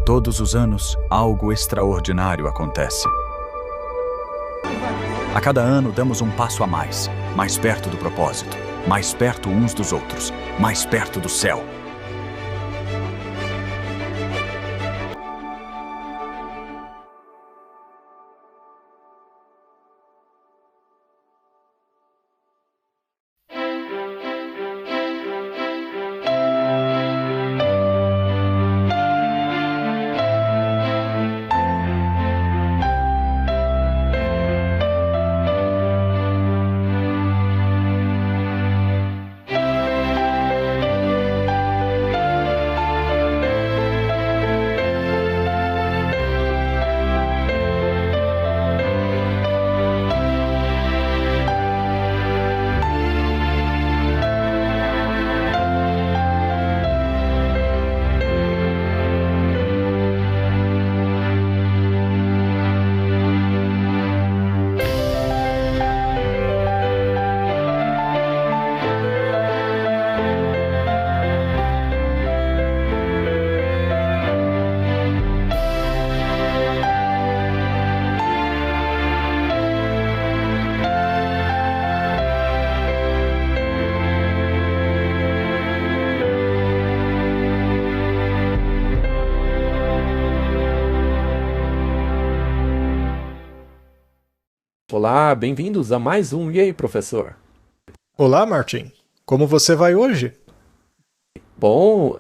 Todos os anos, algo extraordinário acontece. A cada ano, damos um passo a mais perto do propósito, mais perto uns dos outros, mais perto do céu. Olá, bem-vindos a mais um E aí, professor? Olá, Martin. Como você vai hoje? Bom,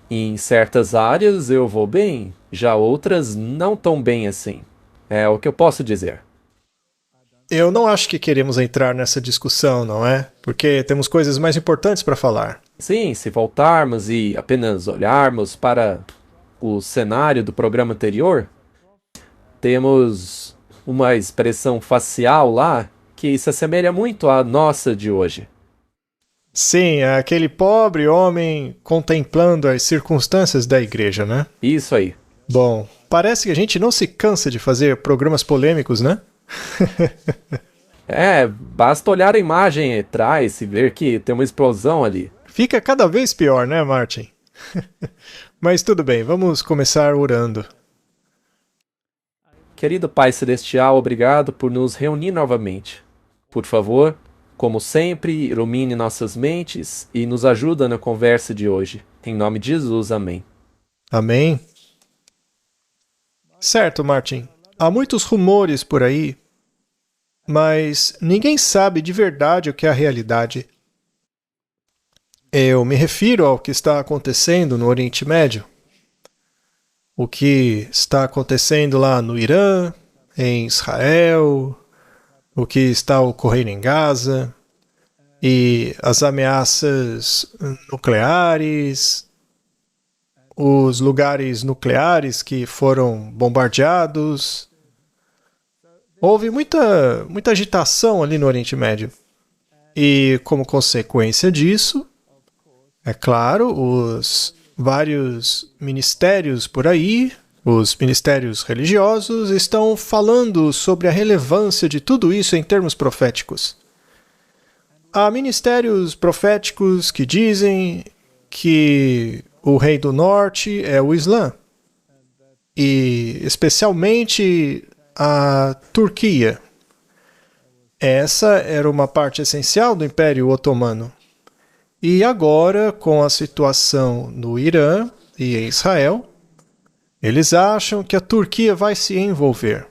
em certas áreas eu vou bem, já outras não tão bem assim. É o que eu posso dizer. Eu não acho que queremos entrar nessa discussão, não é? Porque temos coisas mais importantes para falar. Sim, se voltarmos e apenas olharmos para o cenário do programa anterior, temos uma expressão facial lá que se assemelha muito à nossa de hoje. Sim, aquele pobre homem contemplando as circunstâncias da igreja, né? Isso aí. Bom, parece que a gente não se cansa de fazer programas polêmicos, né? Basta olhar a imagem atrás e ver que tem uma explosão ali. Fica cada vez pior, né, Martin? Mas tudo bem, vamos começar orando. Querido Pai Celestial, obrigado por nos reunir novamente. Por favor, como sempre, ilumine nossas mentes e nos ajuda na conversa de hoje. Em nome de Jesus, amém. Amém. Certo, Martin. Há muitos rumores por aí, mas ninguém sabe de verdade o que é a realidade. Eu me refiro ao que está acontecendo no Oriente Médio. O que está acontecendo lá no Irã, em Israel, o que está ocorrendo em Gaza, e as ameaças nucleares, os lugares nucleares que foram bombardeados. Houve muita agitação ali no Oriente Médio. E, como consequência disso, é claro, os vários ministérios por aí, os ministérios religiosos, estão falando sobre a relevância de tudo isso em termos proféticos. Há ministérios proféticos que dizem que o rei do norte é o Islã, e especialmente a Turquia. Essa era uma parte essencial do Império Otomano. E agora, com a situação no Irã e em Israel, eles acham que a Turquia vai se envolver,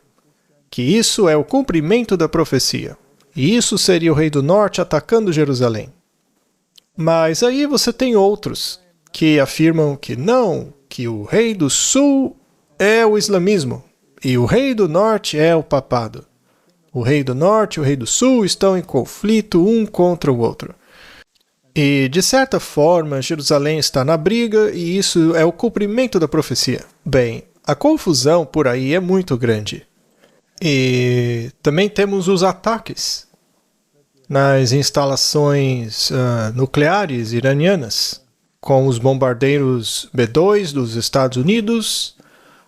que isso é o cumprimento da profecia, e isso seria o rei do norte atacando Jerusalém. Mas aí você tem outros que afirmam que não, que o rei do sul é o islamismo, e o rei do norte é o papado. O rei do norte e o rei do sul estão em conflito um contra o outro. E, de certa forma, Jerusalém está na briga e isso é o cumprimento da profecia. Bem, a confusão por aí é muito grande. E também temos os ataques nas instalações nucleares iranianas, com os bombardeiros B-2 dos Estados Unidos,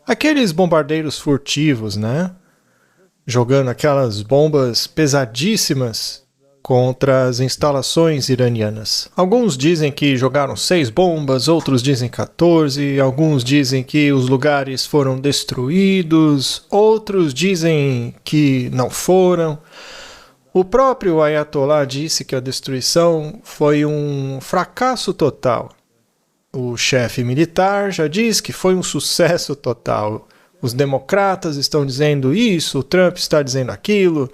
aqueles bombardeiros furtivos, né? Jogando aquelas bombas pesadíssimas contra as instalações iranianas. Alguns dizem que jogaram 6 bombas, outros dizem 14, alguns dizem que os lugares foram destruídos, outros dizem que não foram. O próprio Ayatollah disse que a destruição foi um fracasso total. O chefe militar já diz que foi um sucesso total. Os democratas estão dizendo isso, o Trump está dizendo aquilo,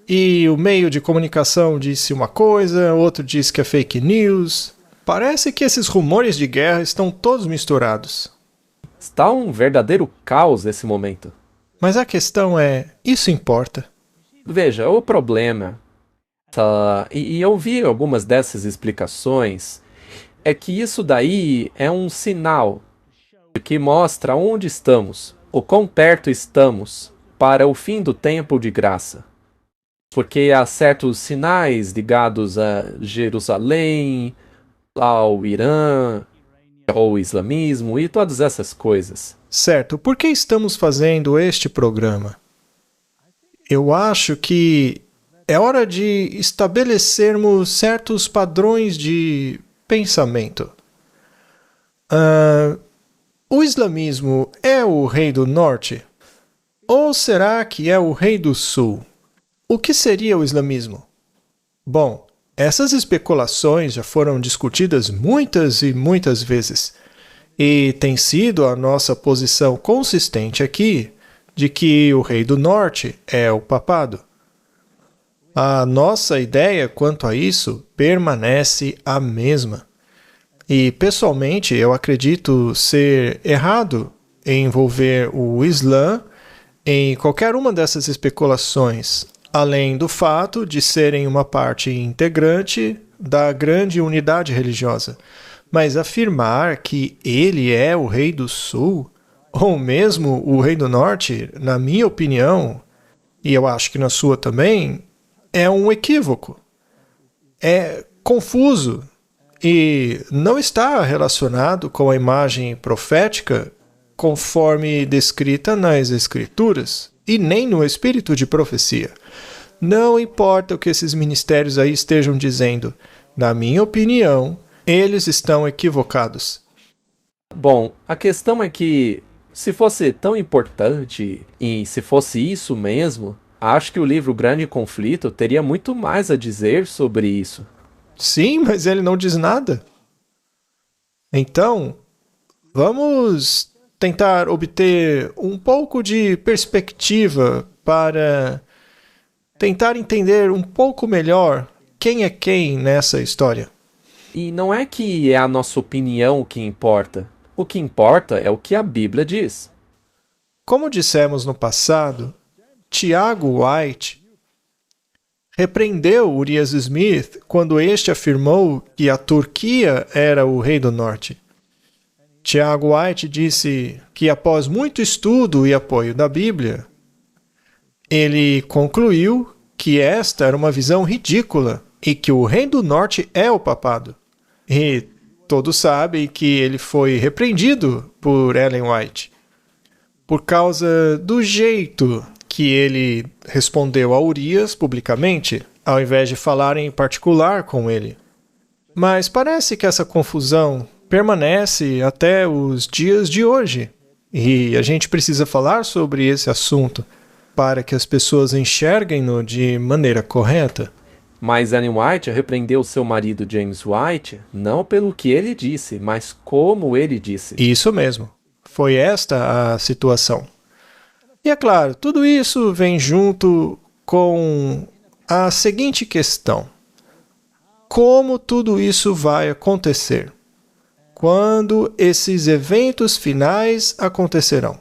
e o meio de comunicação disse uma coisa, outro diz que é fake news. Parece que esses rumores de guerra estão todos misturados. Está um verdadeiro caos esse momento. Mas a questão é, isso importa? Veja, o problema, e eu vi algumas dessas explicações, é que isso daí é um sinal que mostra onde estamos, o quão perto estamos para o fim do tempo de graça. Porque há certos sinais ligados a Jerusalém, ao Irã, ao islamismo e todas essas coisas. Certo, por que estamos fazendo este programa? Eu acho que é hora de estabelecermos certos padrões de pensamento. O islamismo é o rei do norte? Ou será que é o rei do sul? O que seria o islamismo? Bom, essas especulações já foram discutidas muitas e muitas vezes, e tem sido a nossa posição consistente aqui de que o rei do norte é o papado. A nossa ideia quanto a isso permanece a mesma. E, pessoalmente, eu acredito ser errado em envolver o Islã em qualquer uma dessas especulações, além do fato de serem uma parte integrante da grande unidade religiosa. Mas afirmar que ele é o rei do sul, ou mesmo o rei do norte, na minha opinião, e eu acho que na sua também, é um equívoco. É confuso e não está relacionado com a imagem profética conforme descrita nas Escrituras e nem no espírito de profecia. Não importa o que esses ministérios aí estejam dizendo, na minha opinião, eles estão equivocados. Bom, a questão é que, se fosse tão importante e se fosse isso mesmo, acho que o livro Grande Conflito teria muito mais a dizer sobre isso. Sim, mas ele não diz nada. Então, vamos tentar obter um pouco de perspectiva para tentar entender um pouco melhor quem é quem nessa história. E não é que é a nossa opinião que importa. O que importa é o que a Bíblia diz. Como dissemos no passado, Tiago White repreendeu Urias Smith quando este afirmou que a Turquia era o rei do norte. Tiago White disse que após muito estudo e apoio da Bíblia, ele concluiu que esta era uma visão ridícula e que o rei do norte é o papado. E todos sabem que ele foi repreendido por Ellen White por causa do jeito que ele respondeu a Urias publicamente, ao invés de falar em particular com ele. Mas parece que essa confusão permanece até os dias de hoje, e a gente precisa falar sobre esse assunto para que as pessoas enxerguem-no de maneira correta. Mas Ellen White repreendeu seu marido James White não pelo que ele disse, mas como ele disse. Isso mesmo. Foi esta a situação. E é claro, tudo isso vem junto com a seguinte questão: como tudo isso vai acontecer? Quando esses eventos finais acontecerão?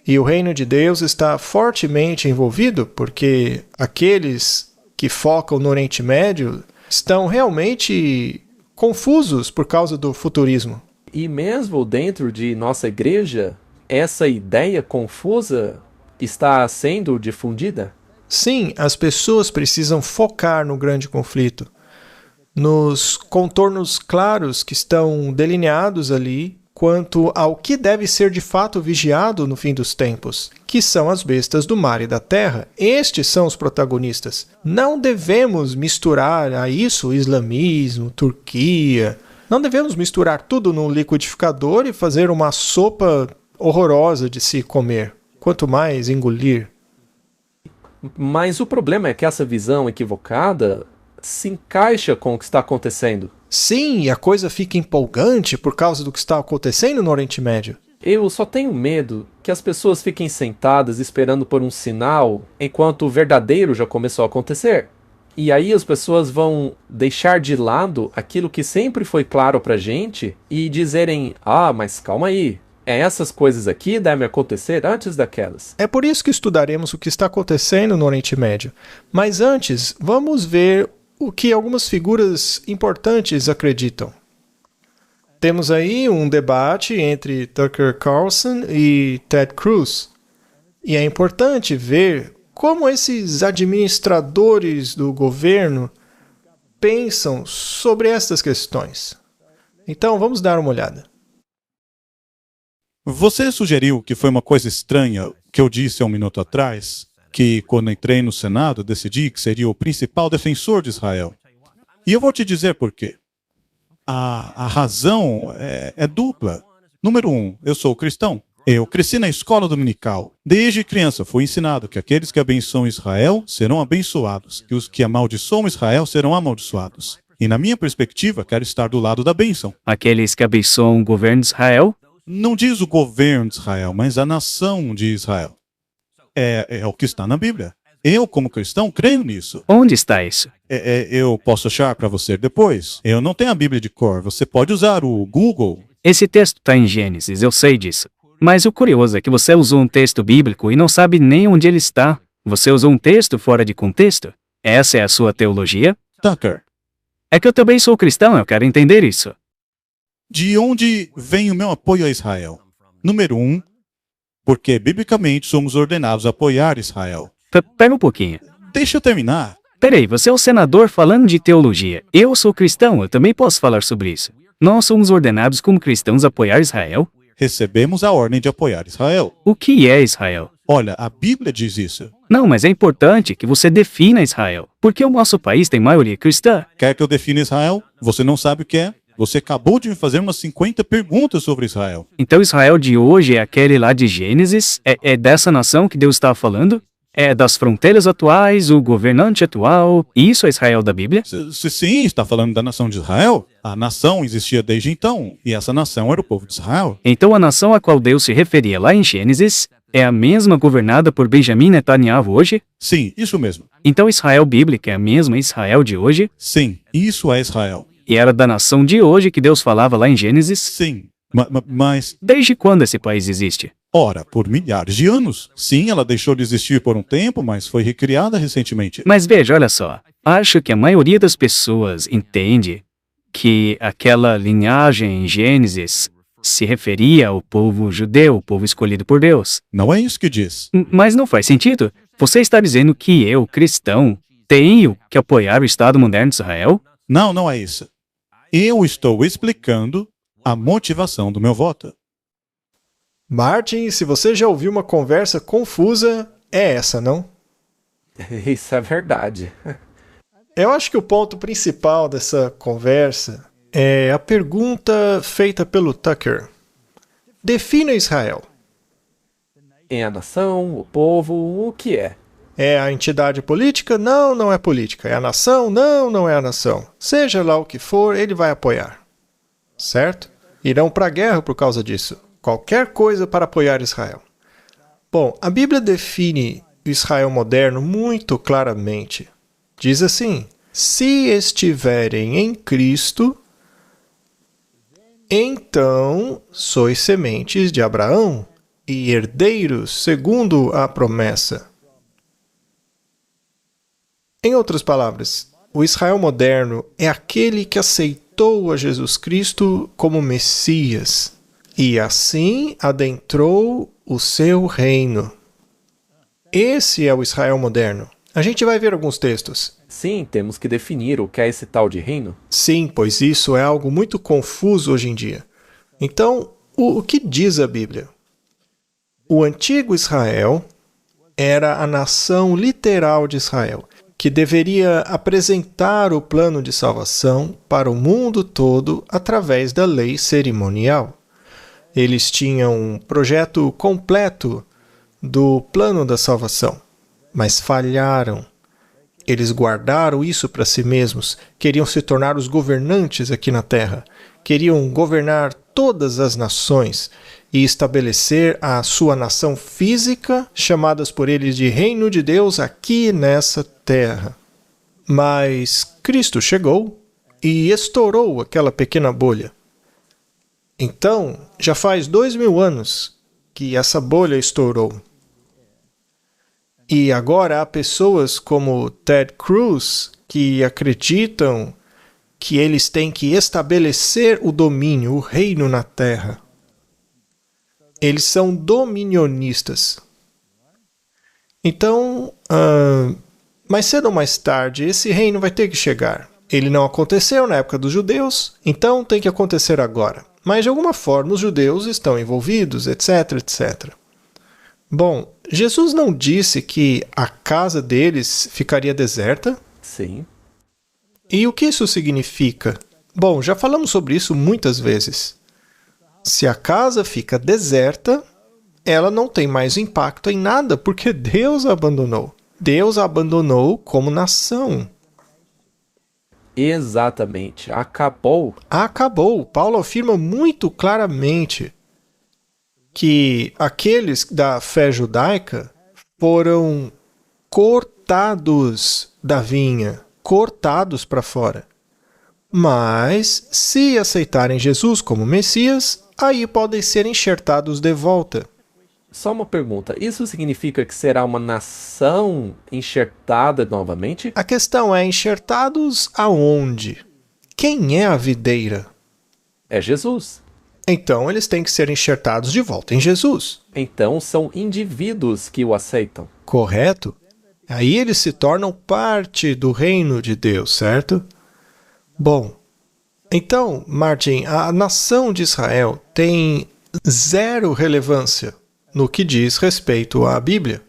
E o reino de Deus está fortemente envolvido, porque aqueles que focam no Oriente Médio estão realmente confusos por causa do futurismo. E mesmo dentro de nossa igreja, essa ideia confusa está sendo difundida? Sim, as pessoas precisam focar no grande conflito, nos contornos claros que estão delineados ali quanto ao que deve ser de fato vigiado no fim dos tempos, que são as bestas do mar e da terra. Estes são os protagonistas. Não devemos misturar a isso islamismo, Turquia. Não devemos misturar tudo num liquidificador e fazer uma sopa horrorosa de se comer. Quanto mais engolir. Mas o problema é que essa visão equivocada se encaixa com o que está acontecendo. Sim, e a coisa fica empolgante por causa do que está acontecendo no Oriente Médio. Eu só tenho medo que as pessoas fiquem sentadas esperando por um sinal enquanto o verdadeiro já começou a acontecer. E aí as pessoas vão deixar de lado aquilo que sempre foi claro pra gente e dizerem: ah, mas calma aí, essas coisas aqui devem acontecer antes daquelas. É por isso que estudaremos o que está acontecendo no Oriente Médio. Mas antes, vamos ver o que algumas figuras importantes acreditam. Temos aí um debate entre Tucker Carlson e Ted Cruz. E é importante ver como esses administradores do governo pensam sobre estas questões. Então, vamos dar uma olhada. Você sugeriu que foi uma coisa estranha que eu disse há um minuto atrás, que quando entrei no Senado decidi que seria o principal defensor de Israel. E eu vou te dizer por quê. A razão é dupla. Número 1, eu sou cristão. Eu cresci na escola dominical. Desde criança fui ensinado que aqueles que abençoam Israel serão abençoados, que os que amaldiçoam Israel serão amaldiçoados. E na minha perspectiva, quero estar do lado da bênção. Aqueles que abençoam o governo de Israel? Não diz o governo de Israel, mas a nação de Israel. É o que está na Bíblia. Eu, como cristão, creio nisso. Onde está isso? Eu posso achar para você depois. Eu não tenho a Bíblia de cor. Você pode usar o Google. Esse texto está em Gênesis, eu sei disso. Mas o curioso é que você usou um texto bíblico e não sabe nem onde ele está. Você usou um texto fora de contexto? Essa é a sua teologia? Tucker, É que eu também sou cristão, eu quero entender isso. de onde vem o meu apoio a Israel? Número 1, porque biblicamente somos ordenados a apoiar Israel. Pera um pouquinho. Deixa eu terminar. Peraí, você é o senador falando de teologia. Eu sou cristão, eu também posso falar sobre isso. Nós somos ordenados como cristãos a apoiar Israel? Recebemos a ordem de apoiar Israel. O que é Israel? Olha, a Bíblia diz isso. Não, mas é importante que você defina Israel. Porque o nosso país tem maioria cristã. Quer que eu defina Israel? Você não sabe o que é? Você acabou de me fazer umas 50 perguntas sobre Israel. Então Israel de hoje é aquele lá de Gênesis? É dessa nação que Deus está falando? É das fronteiras atuais, o governante atual? Isso é Israel da Bíblia? Sim, está falando da nação de Israel. A nação existia desde então, e essa nação era o povo de Israel. Então a nação a qual Deus se referia lá em Gênesis é a mesma governada por Benjamim Netanyahu hoje? Sim, isso mesmo. Então Israel bíblica é a mesma Israel de hoje? Sim, isso é Israel. E era da nação de hoje que Deus falava lá em Gênesis? Sim, mas... Desde quando esse país existe? Ora, por milhares de anos. Sim, ela deixou de existir por um tempo, mas foi recriada recentemente. Mas veja, olha só. Acho que a maioria das pessoas entende que aquela linhagem em Gênesis se referia ao povo judeu, o povo escolhido por Deus. Não é isso que diz. Mas não faz sentido. Você está dizendo que eu, cristão, tenho que apoiar o Estado moderno de Israel? Não, não é isso. Eu estou explicando a motivação do meu voto. Martin, se você já ouviu uma conversa confusa, é essa, não? Isso é verdade. Eu acho que o ponto principal dessa conversa é a pergunta feita pelo Tucker. Defina Israel. É a nação, o povo, o que é? É a entidade política? Não, não é política. É a nação? Não, não é a nação. Seja lá o que for, ele vai apoiar. Certo? Irão para a guerra por causa disso. Qualquer coisa para apoiar Israel. Bom, a Bíblia define o Israel moderno muito claramente. Diz assim: se estiverem em Cristo, então sois sementes de Abraão e herdeiros segundo a promessa. Em outras palavras, o Israel moderno é aquele que aceitou a Jesus Cristo como Messias e assim adentrou o seu reino. Esse é o Israel moderno. A gente vai ver alguns textos. Sim, temos que definir o que é esse tal de reino. Sim, pois isso é algo muito confuso hoje em dia. Então, o que diz a Bíblia? O antigo Israel era a nação literal de Israel, que deveria apresentar o plano de salvação para o mundo todo através da lei cerimonial. Eles tinham um projeto completo do plano da salvação, mas falharam. Eles guardaram isso para si mesmos, queriam se tornar os governantes aqui na terra, queriam governar todas as nações e estabelecer a sua nação física, chamadas por eles de Reino de Deus aqui nessa terra. Mas Cristo chegou e estourou aquela pequena bolha. Então, já faz 2000 anos que essa bolha estourou. E agora há pessoas como Ted Cruz que acreditam que eles têm que estabelecer o domínio, o reino na terra. Eles são dominionistas. Então, mais cedo ou mais tarde, esse reino vai ter que chegar. Ele não aconteceu na época dos judeus, então tem que acontecer agora. Mas, de alguma forma, os judeus estão envolvidos, etc, etc. Bom, Jesus não disse que a casa deles ficaria deserta? Sim. E o que isso significa? Bom, já falamos sobre isso muitas vezes. Se a casa fica deserta, ela não tem mais impacto em nada, porque Deus a abandonou. Deus a abandonou como nação. Exatamente. Acabou. Acabou. Paulo afirma muito claramente que aqueles da fé judaica foram cortados da vinha, cortados para fora. Mas, se aceitarem Jesus como Messias, aí podem ser enxertados de volta. Só uma pergunta. Isso significa que será uma nação enxertada novamente? A questão é, enxertados aonde? Quem é a videira? É Jesus. Então, eles têm que ser enxertados de volta em Jesus. Então, são indivíduos que o aceitam. Correto? Aí eles se tornam parte do reino de Deus, certo? Bom, então, Martin, a nação de Israel tem zero relevância no que diz respeito à Bíblia.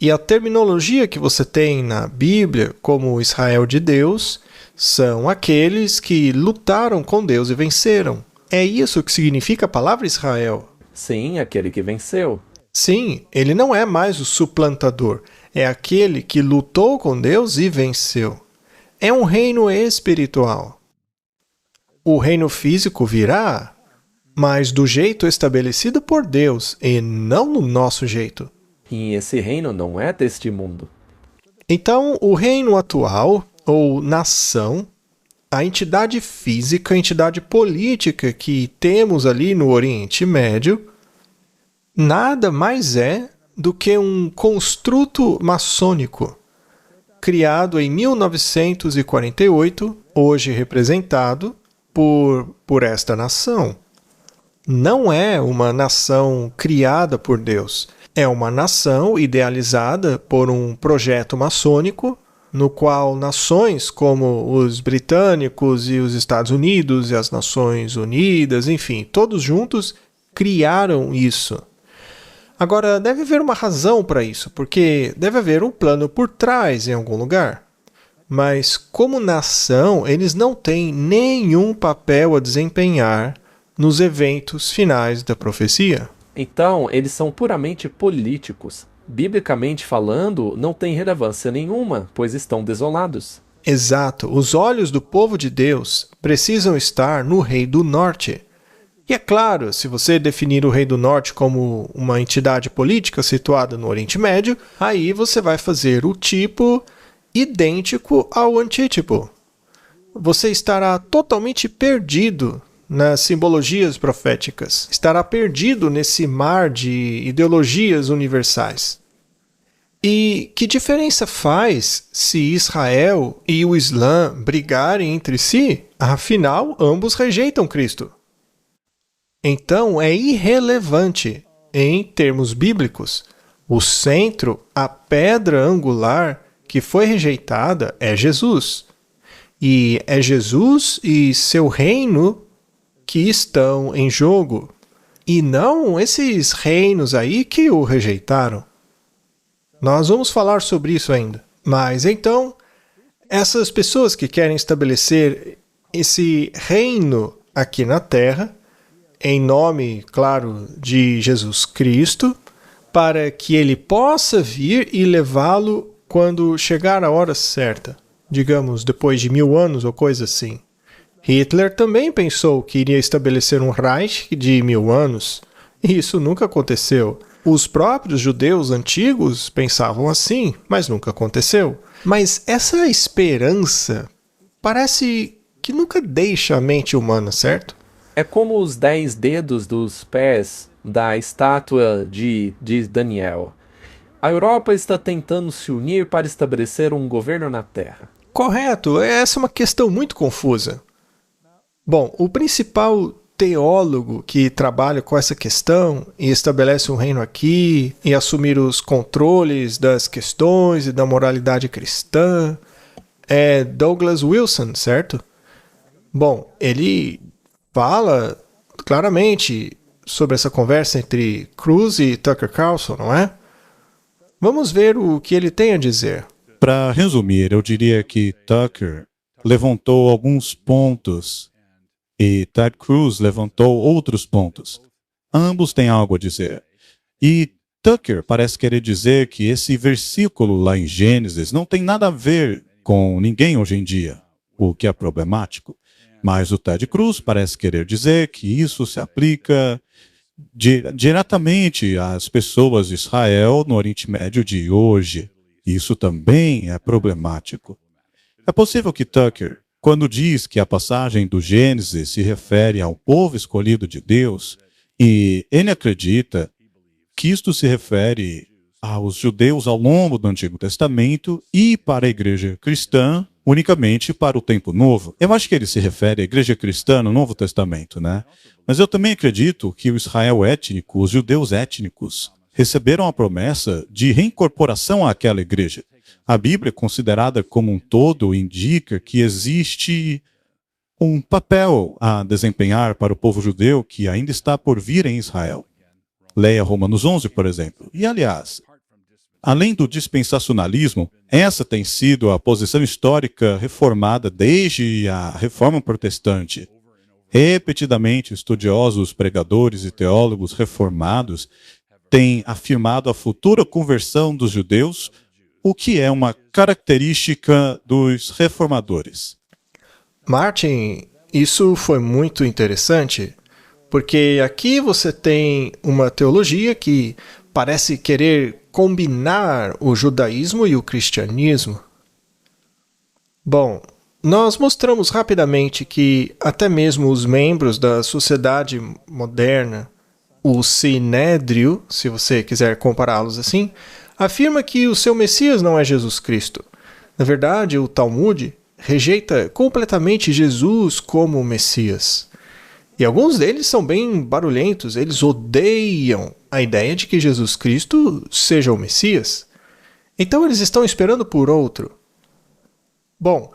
E a terminologia que você tem na Bíblia como Israel de Deus são aqueles que lutaram com Deus e venceram. É isso que significa a palavra Israel. Sim, aquele que venceu. Sim, ele não é mais o suplantador. É aquele que lutou com Deus e venceu. É um reino espiritual. O reino físico virá, mas do jeito estabelecido por Deus e não no nosso jeito. E esse reino não é deste mundo. Então, o reino atual, ou nação, a entidade física, a entidade política que temos ali no Oriente Médio, nada mais é do que um construto maçônico, criado em 1948, hoje representado por esta nação. Não é uma nação criada por Deus. É uma nação idealizada por um projeto maçônico, no qual nações como os britânicos e os Estados Unidos e as Nações Unidas, enfim, todos juntos criaram isso. Agora, deve haver uma razão para isso, porque deve haver um plano por trás em algum lugar. Mas, como nação, eles não têm nenhum papel a desempenhar nos eventos finais da profecia. Então, eles são puramente políticos. Biblicamente falando, não tem relevância nenhuma, pois estão desolados. Exato. Os olhos do povo de Deus precisam estar no Rei do Norte. E é claro, se você definir o Rei do Norte como uma entidade política situada no Oriente Médio, aí você vai fazer o tipo idêntico ao antítipo. Você estará totalmente perdido nas simbologias proféticas. Estará perdido nesse mar de ideologias universais. E que diferença faz se Israel e o Islã brigarem entre si? Afinal, ambos rejeitam Cristo. Então, é irrelevante, em termos bíblicos. O centro, a pedra angular que foi rejeitada é Jesus. E é Jesus e seu reino que estão em jogo. e não esses reinos aí que o rejeitaram. Nós vamos falar sobre isso ainda. Mas então, essas pessoas que querem estabelecer esse reino aqui na Terra, em nome, claro, de Jesus Cristo, para que ele possa vir e levá-lo quando chegar a hora certa, digamos, depois de 1000 anos ou coisa assim. Hitler também pensou que iria estabelecer um Reich de 1000 anos, e isso nunca aconteceu. Os próprios judeus antigos pensavam assim, mas nunca aconteceu. Mas essa esperança parece que nunca deixa a mente humana, certo? É como os 10 dedos dos pés da estátua de Daniel. A Europa está tentando se unir para estabelecer um governo na Terra. Correto, essa é uma questão muito confusa. Bom, o principal teólogo que trabalha com essa questão e estabelece um reino aqui e assumir os controles das questões e da moralidade cristã é Douglas Wilson, certo? Bom, ele fala claramente sobre essa conversa entre Cruz e Tucker Carlson, não é? Vamos ver o que ele tem a dizer. Para resumir, eu diria que Tucker levantou alguns pontos e Ted Cruz levantou outros pontos. Ambos têm algo a dizer. E Tucker parece querer dizer que esse versículo lá em Gênesis não tem nada a ver com ninguém hoje em dia, o que é problemático. Mas o Ted Cruz parece querer dizer que isso se aplica diretamente às pessoas de Israel no Oriente Médio de hoje. Isso também é problemático. É possível que Tucker, quando diz que a passagem do Gênesis se refere ao povo escolhido de Deus, e ele acredita que isto se refere aos judeus ao longo do Antigo Testamento e para a igreja cristã unicamente para o tempo novo. Eu acho que ele se refere à igreja cristã no Novo Testamento, né? Mas eu também acredito que o Israel étnico, os judeus étnicos, receberam a promessa de reincorporação àquela igreja. A Bíblia, considerada como um todo, indica que existe um papel a desempenhar para o povo judeu que ainda está por vir em Israel. Leia Romanos 11, por exemplo. E, aliás, além do dispensacionalismo, essa tem sido a posição histórica reformada desde a Reforma Protestante. Repetidamente, estudiosos, pregadores e teólogos reformados têm afirmado a futura conversão dos judeus, o que é uma característica dos reformadores. Martin, isso foi muito interessante, porque aqui você tem uma teologia que parece querer combinar o judaísmo e o cristianismo. Bom, nós mostramos rapidamente que até mesmo os membros da sociedade moderna, o Sinédrio, se você quiser compará-los assim, afirma que o seu Messias não é Jesus Cristo. Na verdade, o Talmud rejeita completamente Jesus como Messias. E alguns deles são bem barulhentos, eles odeiam a ideia de que Jesus Cristo seja o Messias. Então eles estão esperando por outro. Bom,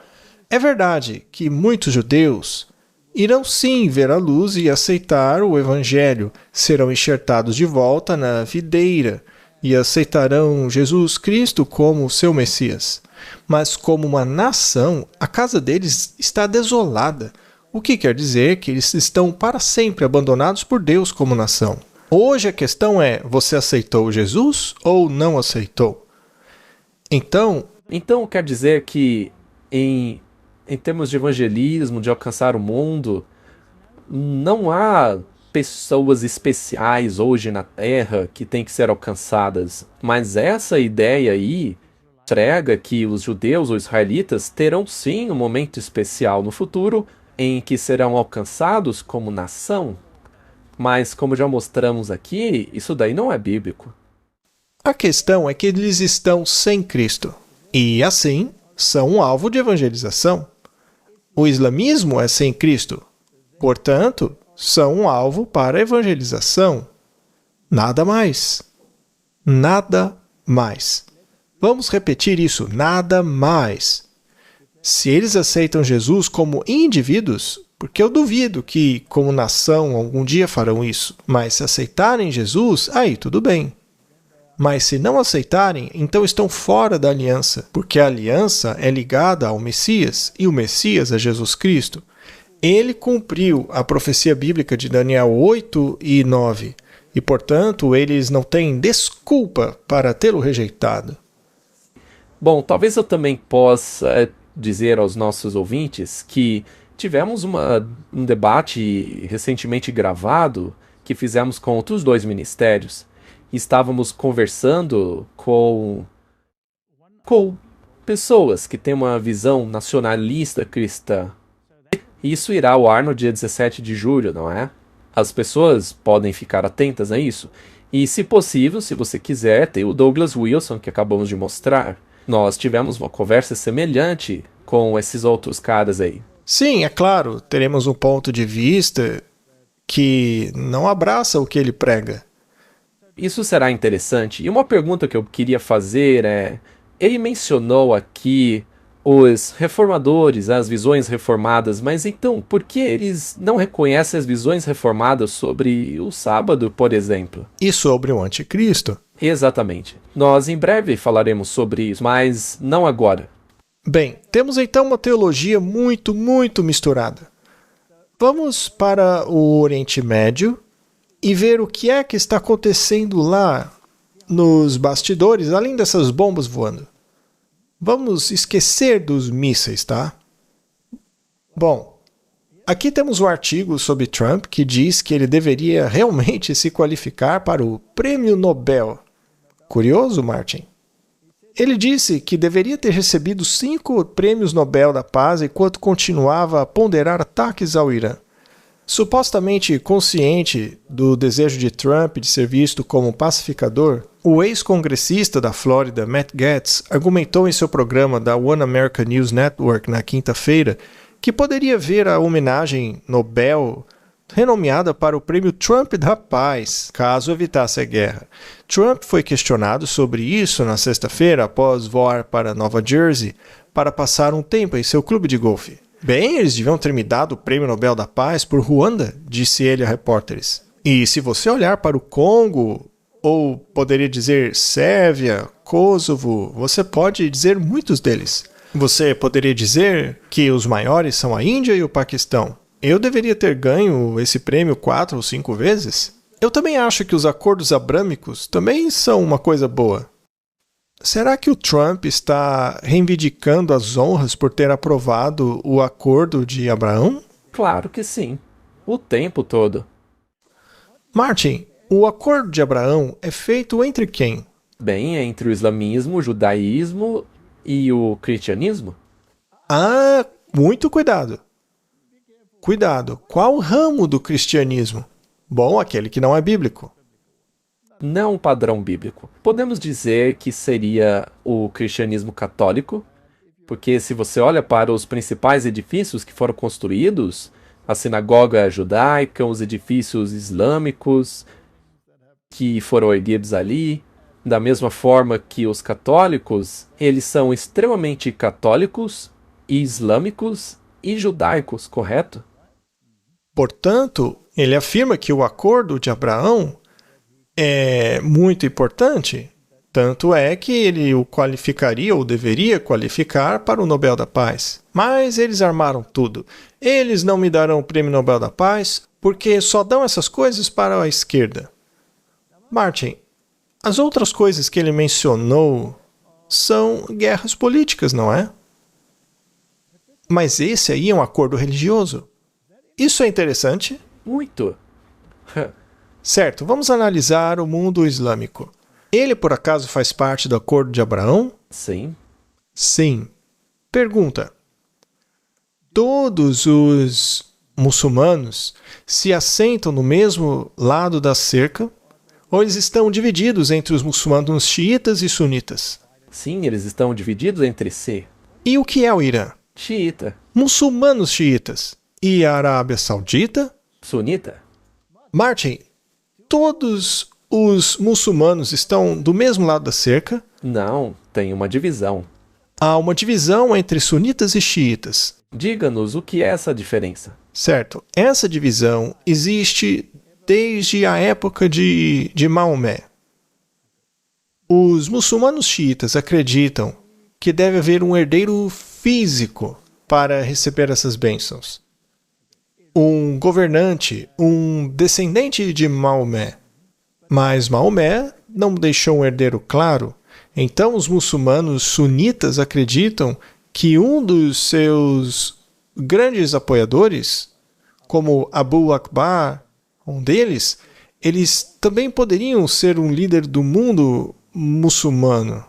é verdade que muitos judeus irão sim ver a luz e aceitar o Evangelho, serão enxertados de volta na videira e aceitarão Jesus Cristo como seu Messias. Mas como uma nação, a casa deles está desolada, o que quer dizer que eles estão para sempre abandonados por Deus como nação. Hoje a questão é, você aceitou Jesus ou não aceitou? Então quer dizer que em termos de evangelismo, de alcançar o mundo, não há pessoas especiais hoje na Terra que têm que ser alcançadas. Mas essa ideia aí prega que os judeus ou israelitas terão sim um momento especial no futuro em que serão alcançados como nação. Mas, como já mostramos aqui, isso daí não é bíblico. A questão é que eles estão sem Cristo e, assim, são um alvo de evangelização. O islamismo é sem Cristo, portanto, são um alvo para evangelização. Nada mais. Nada mais. Vamos repetir isso, nada mais. Se eles aceitam Jesus como indivíduos, porque eu duvido que, como nação, algum dia farão isso. Mas se aceitarem Jesus, aí tudo bem. Mas se não aceitarem, então estão fora da aliança, porque a aliança é ligada ao Messias, e o Messias é Jesus Cristo. Ele cumpriu a profecia bíblica de Daniel 8 e 9, e, portanto, eles não têm desculpa para tê-lo rejeitado. Bom, talvez eu também possa dizer aos nossos ouvintes que tivemos um debate recentemente gravado que fizemos com outros dois ministérios. Estávamos conversando com pessoas que têm uma visão nacionalista cristã. Isso irá ao ar no dia 17 de julho, não é? As pessoas podem ficar atentas a isso. E, se possível, se você quiser, tem o Douglas Wilson, que acabamos de mostrar. Nós tivemos uma conversa semelhante com esses outros caras aí. Sim, é claro, teremos um ponto de vista que não abraça o que ele prega. Isso será interessante. E uma pergunta que eu queria fazer é... Ele mencionou aqui os reformadores, as visões reformadas, mas então, por que eles não reconhecem as visões reformadas sobre o sábado, por exemplo? E sobre o anticristo? Exatamente. Nós em breve falaremos sobre isso, mas não agora. Bem, temos então uma teologia muito misturada. Vamos para o Oriente Médio e ver o que é que está acontecendo lá nos bastidores, além dessas bombas voando. Vamos esquecer dos mísseis, tá? Bom, aqui temos um artigo sobre Trump que diz que ele deveria realmente se qualificar para o Prêmio Nobel. Curioso, Martin? Ele disse que deveria ter recebido 5 prêmios Nobel da Paz enquanto continuava a ponderar ataques ao Irã. Supostamente consciente do desejo de Trump de ser visto como pacificador, o ex-congressista da Flórida, Matt Gaetz, argumentou em seu programa da One America News Network na quinta-feira que poderia ver a homenagem Nobel renomeada para o Prêmio Trump da Paz, caso evitasse a guerra. Trump foi questionado sobre isso na sexta-feira após voar para Nova Jersey para passar um tempo em seu clube de golfe. Bem, eles deviam ter me dado o Prêmio Nobel da Paz por Ruanda, disse ele a repórteres. E se você olhar para o Congo, ou poderia dizer Sérvia, Kosovo, você pode dizer muitos deles. Você poderia dizer que os maiores são a Índia e o Paquistão. Eu deveria ter ganho esse prêmio 4 ou 5 vezes? Eu também acho que os acordos abrâmicos também são uma coisa boa. Será que o Trump está reivindicando as honras por ter aprovado o Acordo de Abraão? Claro que sim. O tempo todo. Martin, o Acordo de Abraão é feito entre quem? Bem, entre o islamismo, o judaísmo e o cristianismo? Ah, muito cuidado. Cuidado, qual ramo do cristianismo? Bom, aquele que não é bíblico. Não um padrão bíblico. Podemos dizer que seria o cristianismo católico, porque se você olha para os principais edifícios que foram construídos, a sinagoga judaica, os edifícios islâmicos que foram erguidos ali, da mesma forma que os católicos, eles são extremamente católicos, e islâmicos e judaicos, correto? Portanto, ele afirma que o Acordo de Abraão é muito importante, tanto é que ele o qualificaria ou deveria qualificar para o Nobel da Paz. Mas eles armaram tudo. Eles não me darão o Prêmio Nobel da Paz porque só dão essas coisas para a esquerda. Martin, as outras coisas que ele mencionou são guerras políticas, não é? Mas esse aí é um acordo religioso. Isso é interessante? Muito. Certo, vamos analisar o mundo islâmico. Ele, por acaso, faz parte do Acordo de Abraão? Sim. Sim. Pergunta. Todos os muçulmanos se assentam no mesmo lado da cerca ou eles estão divididos entre os muçulmanos xiitas e sunitas? Sim, eles estão divididos entre si. E o que é o Irã? Xiita. Muçulmanos xiitas. E a Arábia Saudita? Sunita. Martin, todos os muçulmanos estão do mesmo lado da cerca? Não, tem uma divisão. Há uma divisão entre sunitas e xiitas. Diga-nos o que é essa diferença. Certo. Essa divisão existe desde a época de Maomé. Os muçulmanos xiitas acreditam que deve haver um herdeiro físico para receber essas bênçãos. Um governante, um descendente de Maomé. Mas Maomé não deixou um herdeiro claro. Então os muçulmanos sunitas acreditam que um dos seus grandes apoiadores, como Abu Akbar, um deles, eles também poderiam ser um líder do mundo muçulmano.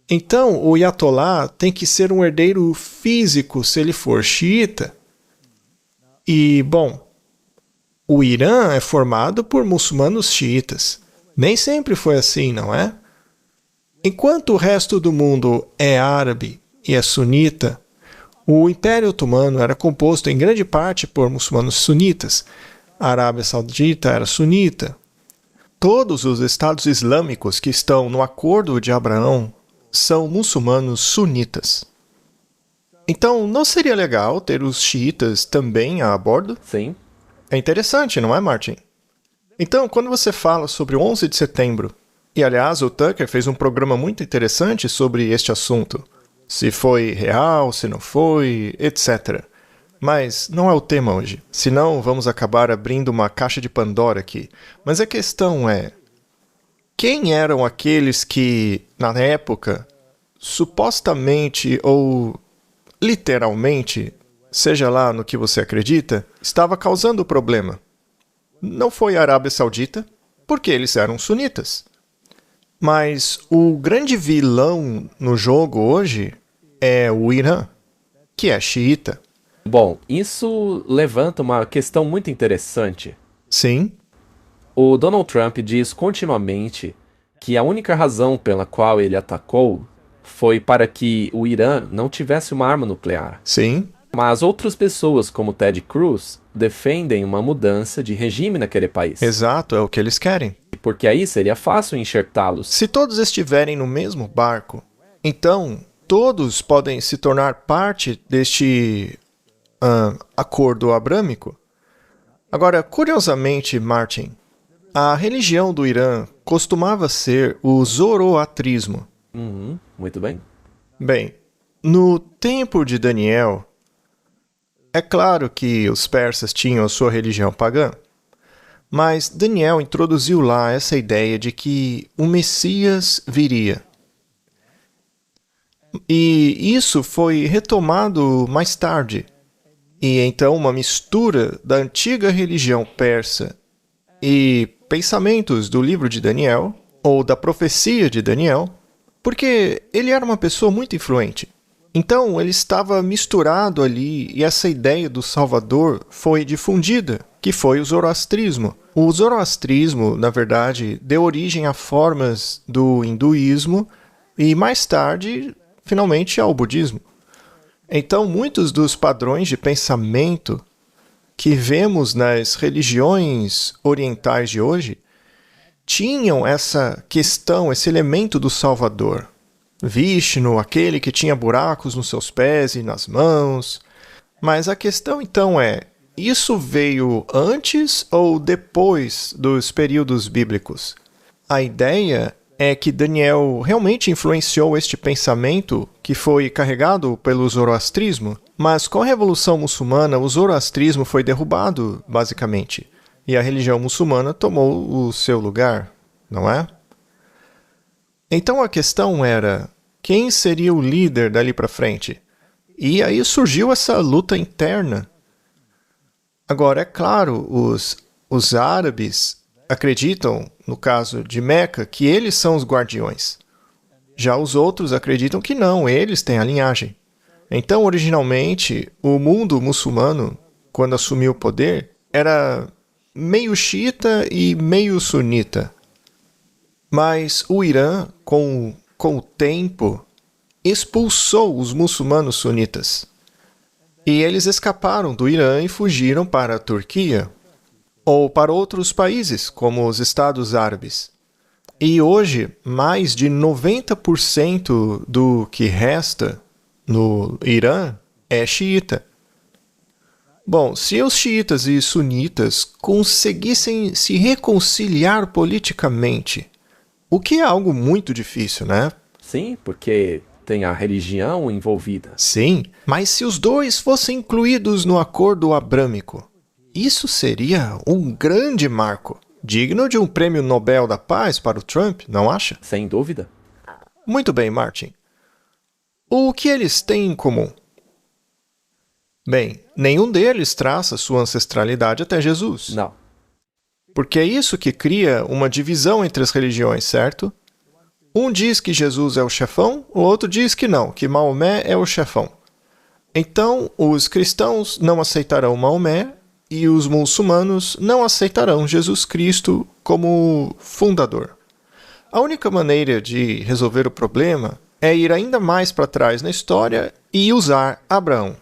Então, o Ayatollah tem que ser um herdeiro físico se ele for xiita. E, bom, o Irã é formado por muçulmanos xiitas. Nem sempre foi assim, não é? Enquanto o resto do mundo é árabe e é sunita, o Império Otomano era composto em grande parte por muçulmanos sunitas. A Arábia Saudita era sunita. Todos os estados islâmicos que estão no Acordo de Abraão são muçulmanos sunitas. Então, não seria legal ter os xiitas também a bordo? Sim. É interessante, não é, Martin? Então, quando você fala sobre o 11 de setembro, e aliás, o Tucker fez um programa muito interessante sobre este assunto, se foi real, se não foi, etc. Mas não é o tema hoje, senão vamos acabar abrindo uma caixa de Pandora aqui. Mas a questão é, quem eram aqueles que, na época, supostamente ou literalmente, seja lá no que você acredita, estava causando o problema? Não foi a Arábia Saudita, porque eles eram sunitas. Mas o grande vilão no jogo hoje é o Irã, que é xiita. Bom, isso levanta uma questão muito interessante. Sim, O Donald Trump diz continuamente que a única razão pela qual ele atacou foi para que o Irã não tivesse uma arma nuclear. sim, Mas outras pessoas, como Ted Cruz, defendem uma mudança de regime naquele país. exato, é o que eles querem. Porque aí seria fácil enxertá-los. Se todos estiverem no mesmo barco, então todos podem se tornar parte deste acordo abrâmico. Agora, curiosamente, Martin, a religião do Irã costumava ser o zoroatrismo. Muito bem. Bem, no tempo de Daniel, é claro que os persas tinham a sua religião pagã, mas Daniel introduziu lá essa ideia de que o Messias viria. E isso foi retomado mais tarde. E então uma mistura da antiga religião persa e pensamentos do livro de Daniel, ou da profecia de Daniel, porque ele era uma pessoa muito influente. Então ele estava misturado ali e essa ideia do Salvador foi difundida, que foi o zoroastrismo. O zoroastrismo, na verdade, deu origem a formas do hinduísmo e mais tarde, finalmente, ao budismo. Então, muitos dos padrões de pensamento que vemos nas religiões orientais de hoje tinham essa questão, esse elemento do Salvador. Vishnu, aquele que tinha buracos nos seus pés e nas mãos. Mas a questão então é, isso veio antes ou depois dos períodos bíblicos? A ideia é que Daniel realmente influenciou este pensamento que foi carregado pelo zoroastrismo, mas com a Revolução Muçulmana o zoroastrismo foi derrubado, basicamente, e a religião muçulmana tomou o seu lugar, não é? Então a questão era, quem seria o líder dali para frente? E aí surgiu essa luta interna. Agora, é claro, os árabes acreditam, no caso de Meca, que eles são os guardiões. Já os outros acreditam que não, eles têm a linhagem. Então, originalmente, o mundo muçulmano, quando assumiu o poder, era meio xiita e meio sunita. Mas o Irã, com o tempo, expulsou os muçulmanos sunitas. E eles escaparam do Irã e fugiram para a Turquia, ou para outros países, como os Estados Árabes. E hoje, mais de 90% do que resta no Irã é xiita. Bom, se os xiitas e sunitas conseguissem se reconciliar politicamente, o que é algo muito difícil, né? Sim, porque tem a religião envolvida. Sim, mas se os dois fossem incluídos no acordo abrâmico, isso seria um grande marco, digno de um prêmio Nobel da Paz para o Trump, não acha? Sem dúvida. Muito bem, Martin. O que eles têm em comum? Bem, nenhum deles traça sua ancestralidade até Jesus. Não. Porque é isso que cria uma divisão entre as religiões, certo? Um diz que Jesus é o chefão, o outro diz que não, que Maomé é o chefão. Então, os cristãos não aceitarão Maomé e os muçulmanos não aceitarão Jesus Cristo como fundador. A única maneira de resolver o problema é ir ainda mais para trás na história e usar Abraão.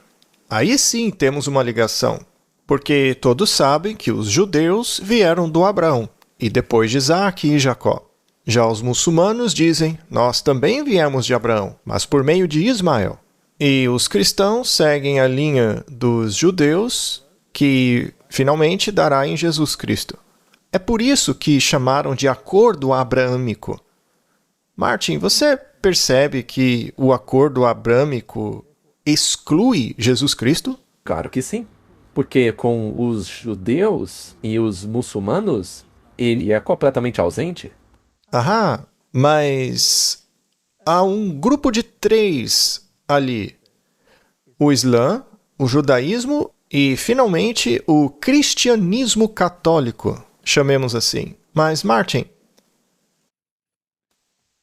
Aí sim temos uma ligação, porque todos sabem que os judeus vieram do Abraão e depois de Isaac e Jacó. Já os muçulmanos dizem, nós também viemos de Abraão, mas por meio de Ismael. E os cristãos seguem a linha dos judeus, que finalmente dará em Jesus Cristo. É por isso que chamaram de acordo abraâmico. Martin, você percebe que o acordo abrâmico exclui Jesus Cristo? Claro que sim. Porque com os judeus e os muçulmanos, ele é completamente ausente. Aham, mas há um grupo de 3 ali. O Islã, o judaísmo e, finalmente, o cristianismo católico, chamemos assim. Mas, Martin,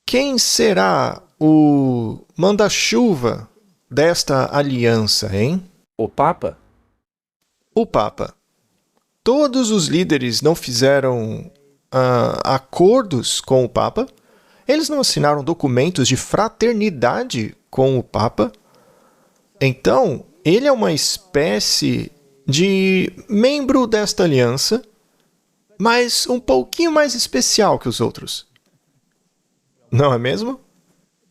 quem será o manda-chuva desta aliança, hein? O Papa? O Papa. Todos os líderes não fizeram acordos com o Papa? Eles não assinaram documentos de fraternidade com o Papa? Então, ele é uma espécie de membro desta aliança, mas um pouquinho mais especial que os outros. Não é mesmo?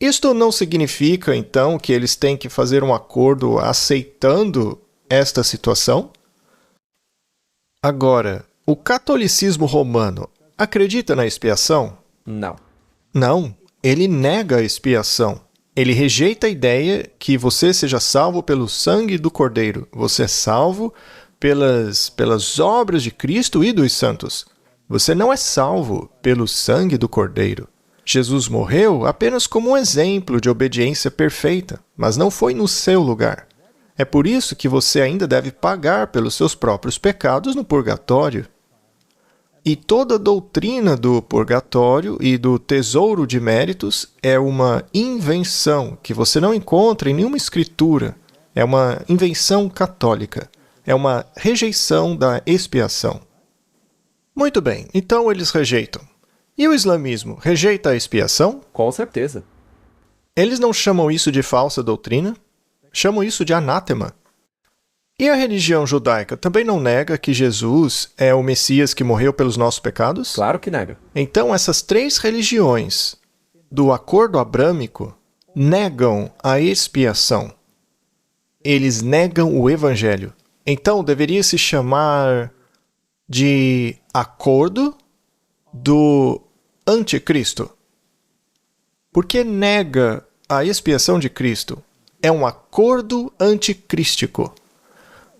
Isto não significa, então, que eles têm que fazer um acordo aceitando esta situação? Agora, o catolicismo romano acredita na expiação? Não. Não, ele nega a expiação. Ele rejeita a ideia que você seja salvo pelo sangue do Cordeiro. Você é salvo pelas obras de Cristo e dos santos. Você não é salvo pelo sangue do Cordeiro. Jesus morreu apenas como um exemplo de obediência perfeita, mas não foi no seu lugar. É por isso que você ainda deve pagar pelos seus próprios pecados no purgatório. E toda a doutrina do purgatório e do tesouro de méritos é uma invenção que você não encontra em nenhuma escritura. É uma invenção católica. É uma rejeição da expiação. Muito bem, então eles rejeitam. E o islamismo rejeita a expiação? Com certeza. Eles não chamam isso de falsa doutrina? Chamam isso de anátema. E a religião judaica também não nega que Jesus é o Messias que morreu pelos nossos pecados? Claro que nega. Então essas 3 religiões do acordo abrâmico negam a expiação. Eles negam o evangelho. Então deveria se chamar de acordo do anticristo. Porque nega a expiação de Cristo. É um acordo anticrístico.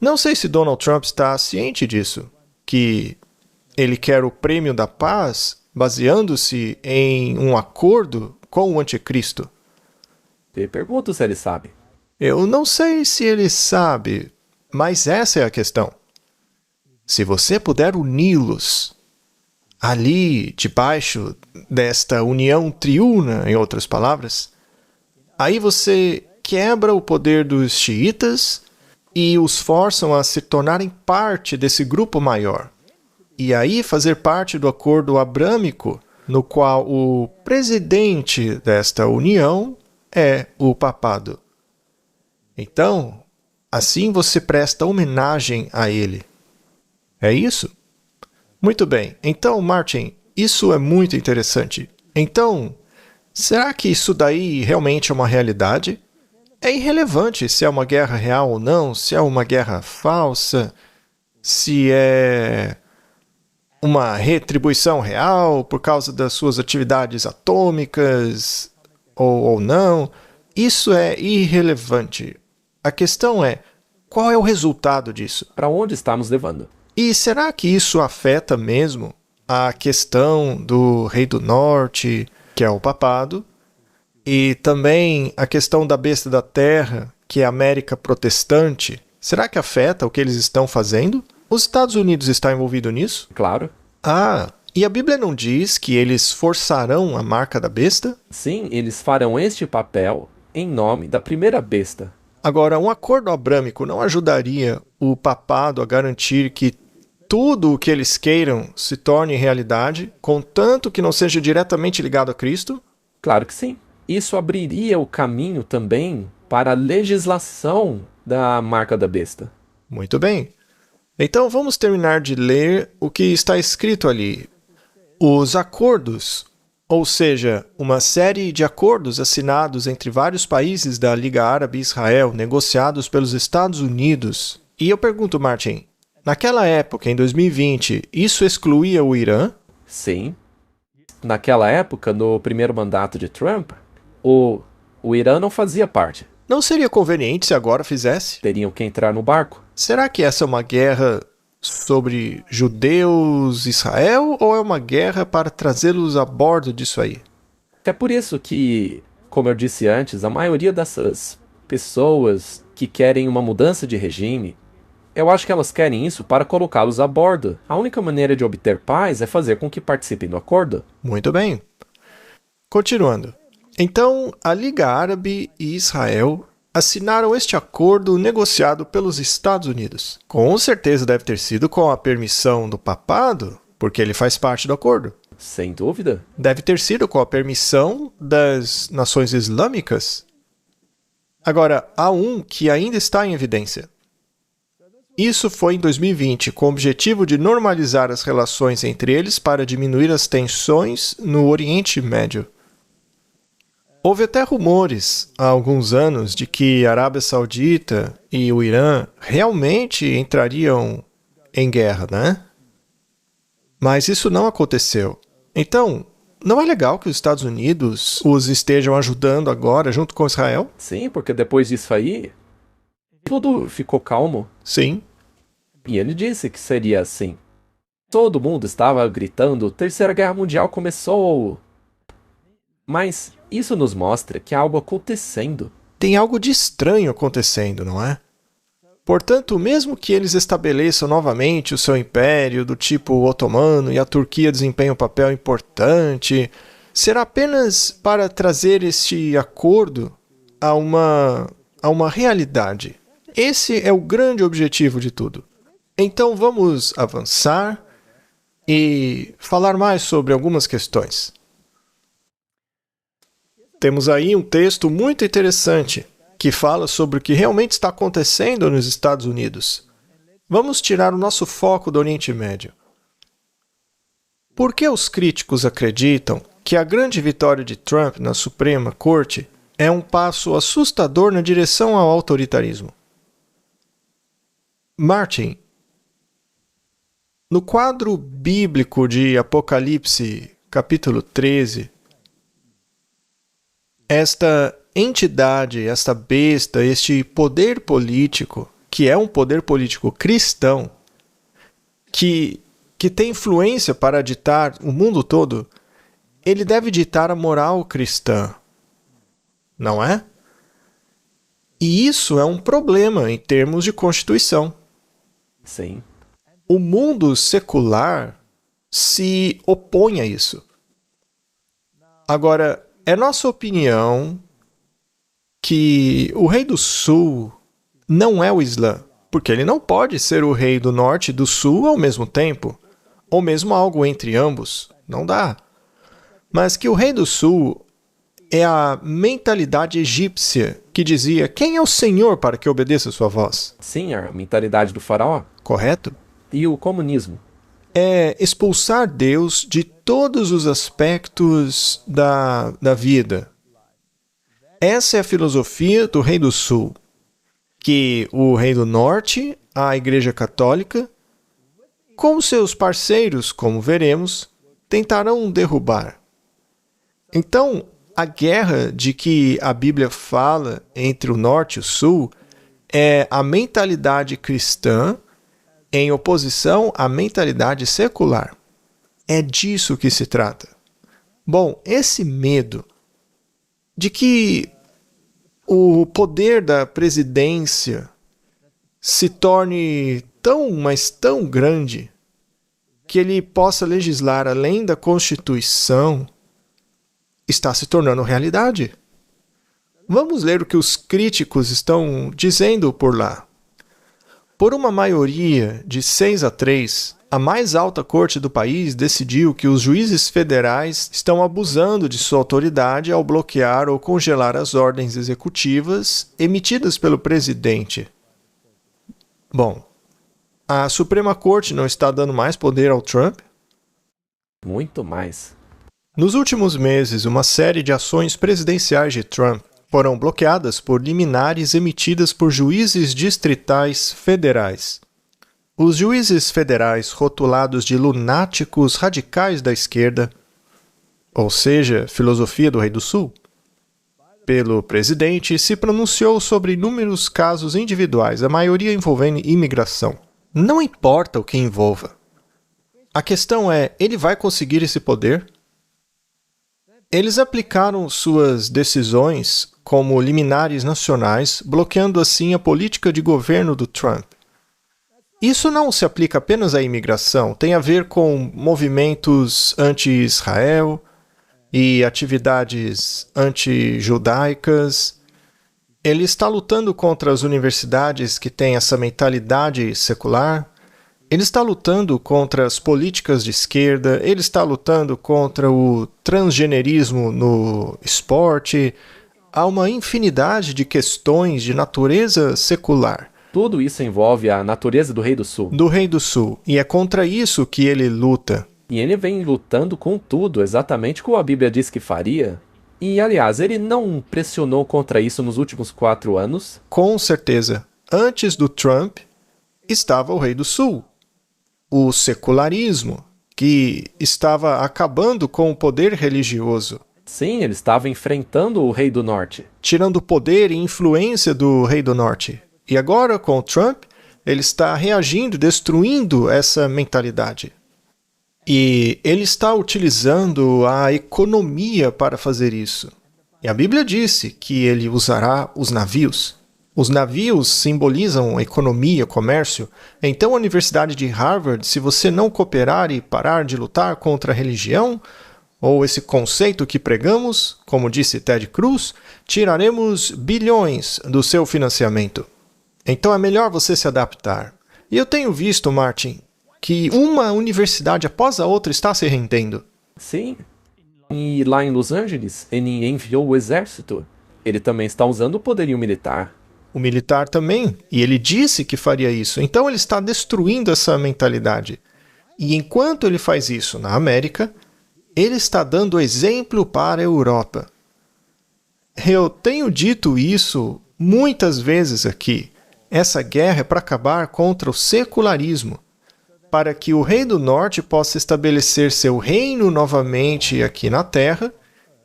Não sei se Donald Trump está ciente disso, que ele quer o prêmio da paz baseando-se em um acordo com o anticristo. Te pergunto se ele sabe. Eu não sei se ele sabe, mas essa é a questão. Se você puder uni-los ali debaixo desta união triuna, em outras palavras, aí você quebra o poder dos xiitas e os forçam a se tornarem parte desse grupo maior. E aí fazer parte do acordo abrâmico, no qual o presidente desta união é o papado. Então, assim você presta homenagem a ele. É isso? Muito bem. Então, Martin, isso é muito interessante. Então, será que isso daí realmente é uma realidade? é irrelevante se é uma guerra real ou não, se é uma guerra falsa, se é uma retribuição real por causa das suas atividades atômicas ou não. Isso é irrelevante. A questão é, qual é o resultado disso? Para onde estamos levando? E será que isso afeta mesmo a questão do Rei do Norte, que é o papado, e também a questão da besta da terra, que é a América protestante? Será que afeta o que eles estão fazendo? Os Estados Unidos está envolvido nisso? Claro. E a Bíblia não diz que eles forçarão a marca da besta? Sim, eles farão este papel em nome da primeira besta. Agora, um acordo abrâmico não ajudaria o papado a garantir que tudo o que eles queiram se torne realidade, contanto que não seja diretamente ligado a Cristo? Claro que sim. Isso abriria o caminho também para a legislação da marca da besta. Muito bem. Então vamos terminar de ler o que está escrito ali. Os acordos, ou seja, uma série de acordos assinados entre vários países da Liga Árabe e Israel, negociados pelos Estados Unidos. E eu pergunto, Martin, naquela época, em 2020, isso excluía o Irã? Sim. Naquela época, no primeiro mandato de Trump, o Irã não fazia parte. Não seria conveniente se agora fizesse? Teriam que entrar no barco. Será que essa é uma guerra sobre judeus e Israel ou é uma guerra para trazê-los a bordo disso aí? É por isso que, como eu disse antes, a maioria dessas pessoas que querem uma mudança de regime, eu acho que elas querem isso para colocá-los a bordo. A única maneira de obter paz é fazer com que participem do acordo. Muito bem. Continuando. Então, a Liga Árabe e Israel assinaram este acordo negociado pelos Estados Unidos. Com certeza deve ter sido com a permissão do papado, porque ele faz parte do acordo. Sem dúvida. Deve ter sido com a permissão das nações islâmicas. Agora, há um que ainda está em evidência. Isso foi em 2020, com o objetivo de normalizar as relações entre eles para diminuir as tensões no Oriente Médio. Houve até rumores há alguns anos de que a Arábia Saudita e o Irã realmente entrariam em guerra, né? Mas isso não aconteceu. Então, não é legal que os Estados Unidos os estejam ajudando agora junto com Israel? Sim, porque depois disso aí, tudo ficou calmo. Sim. E ele disse que seria assim. Todo mundo estava gritando, Terceira Guerra Mundial começou. Mas isso nos mostra que há algo acontecendo. Tem algo de estranho acontecendo, não é? Portanto, mesmo que eles estabeleçam novamente o seu império do tipo otomano e a Turquia desempenhe um papel importante, será apenas para trazer este acordo a uma realidade. Esse é o grande objetivo de tudo. Então vamos avançar e falar mais sobre algumas questões. Temos aí um texto muito interessante que fala sobre o que realmente está acontecendo nos Estados Unidos. Vamos tirar o nosso foco do Oriente Médio. Por que os críticos acreditam que a grande vitória de Trump na Suprema Corte é um passo assustador na direção ao autoritarismo? Martin, no quadro bíblico de Apocalipse, capítulo 13, esta entidade, esta besta, este poder político, que é um poder político cristão, que tem influência para ditar o mundo todo, ele deve ditar a moral cristã, não é? E isso é um problema em termos de Constituição. Sim. O mundo secular se opõe a isso. Agora, é nossa opinião que o rei do sul não é o Islã, porque ele não pode ser o rei do norte e do sul ao mesmo tempo, ou mesmo algo entre ambos, não dá. Mas que o rei do sul é a mentalidade egípcia que dizia: quem é o Senhor para que obedeça a sua voz? Sim, a mentalidade do faraó. Correto? E o comunismo. É expulsar Deus de todos os aspectos da vida. Essa é a filosofia do Rei do Sul, que o Rei do Norte, a Igreja Católica, com seus parceiros, como veremos, tentarão derrubar. Então, a guerra de que a Bíblia fala entre o Norte e o Sul é a mentalidade cristã em oposição à mentalidade secular. É disso que se trata. Bom, esse medo de que o poder da presidência se torne tão, mas tão grande que ele possa legislar além da Constituição está se tornando realidade. Vamos ler o que os críticos estão dizendo por lá. Por uma maioria de 6-3, a mais alta corte do país decidiu que os juízes federais estão abusando de sua autoridade ao bloquear ou congelar as ordens executivas emitidas pelo presidente. Bom, a Suprema Corte não está dando mais poder ao Trump? Muito mais. Nos últimos meses, uma série de ações presidenciais de Trump foram bloqueadas por liminares emitidas por juízes distritais federais. Os juízes federais rotulados de lunáticos radicais da esquerda, ou seja, filosofia do Rei do Sul, pelo presidente, se pronunciou sobre inúmeros casos individuais, a maioria envolvendo imigração. Não importa o que envolva. A questão é, ele vai conseguir esse poder? Eles aplicaram suas decisões como liminares nacionais, bloqueando assim a política de governo do Trump. Isso não se aplica apenas à imigração, tem a ver com movimentos anti-Israel e atividades anti-judaicas. Ele está lutando contra as universidades que têm essa mentalidade secular. Ele está lutando contra as políticas de esquerda. Ele está lutando contra o transgenerismo no esporte. Há uma infinidade de questões de natureza secular. Tudo isso envolve a natureza do Rei do Sul. Do Rei do Sul. E é contra isso que ele luta. E ele vem lutando com tudo, exatamente como a Bíblia diz que faria. E, aliás, ele não pressionou contra isso nos últimos 4 anos? Com certeza. Antes do Trump, estava o Rei do Sul. O secularismo, que estava acabando com o poder religioso. Sim, ele estava enfrentando o Rei do Norte. Tirando o poder e influência do Rei do Norte. E agora, com o Trump, ele está reagindo, destruindo essa mentalidade. E ele está utilizando a economia para fazer isso. E a Bíblia disse que ele usará os navios. Os navios simbolizam economia, comércio. Então, a Universidade de Harvard, se você não cooperar e parar de lutar contra a religião, ou esse conceito que pregamos, como disse Ted Cruz, tiraremos bilhões do seu financiamento. Então é melhor você se adaptar. E eu tenho visto, Martin, que uma universidade após a outra está se rendendo. Sim. E lá em Los Angeles, ele enviou o exército. Ele também está usando o poderio militar. O militar também. E ele disse que faria isso. Então ele está destruindo essa mentalidade. E enquanto ele faz isso na América, ele está dando exemplo para a Europa. Eu tenho dito isso muitas vezes aqui. Essa guerra é para acabar contra o secularismo, para que o Rei do Norte possa estabelecer seu reino novamente aqui na Terra,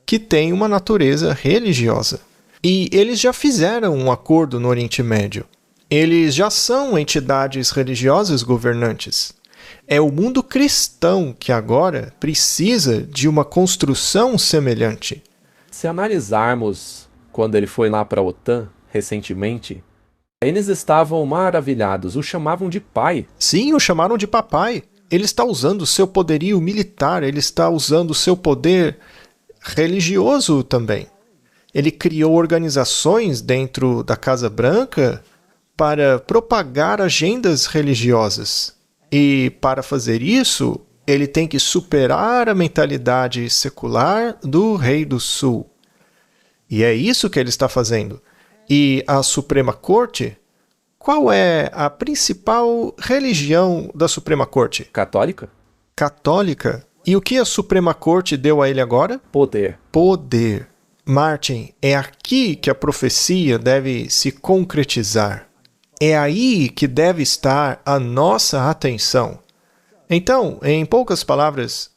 que tem uma natureza religiosa. E eles já fizeram um acordo no Oriente Médio. Eles já são entidades religiosas governantes. É o mundo cristão que agora precisa de uma construção semelhante. Se analisarmos quando ele foi lá para a OTAN recentemente, eles estavam maravilhados, o chamavam de pai. Sim, o chamaram de papai. Ele está usando o seu poderio militar, ele está usando o seu poder religioso também. Ele criou organizações dentro da Casa Branca para propagar agendas religiosas. E para fazer isso, ele tem que superar a mentalidade secular do Rei do Sul. E é isso que ele está fazendo. E a Suprema Corte, qual é a principal religião da Suprema Corte? Católica? Católica. E o que a Suprema Corte deu a ele agora? Poder. Poder. Martin, é aqui que a profecia deve se concretizar. É aí que deve estar a nossa atenção. Então, em poucas palavras,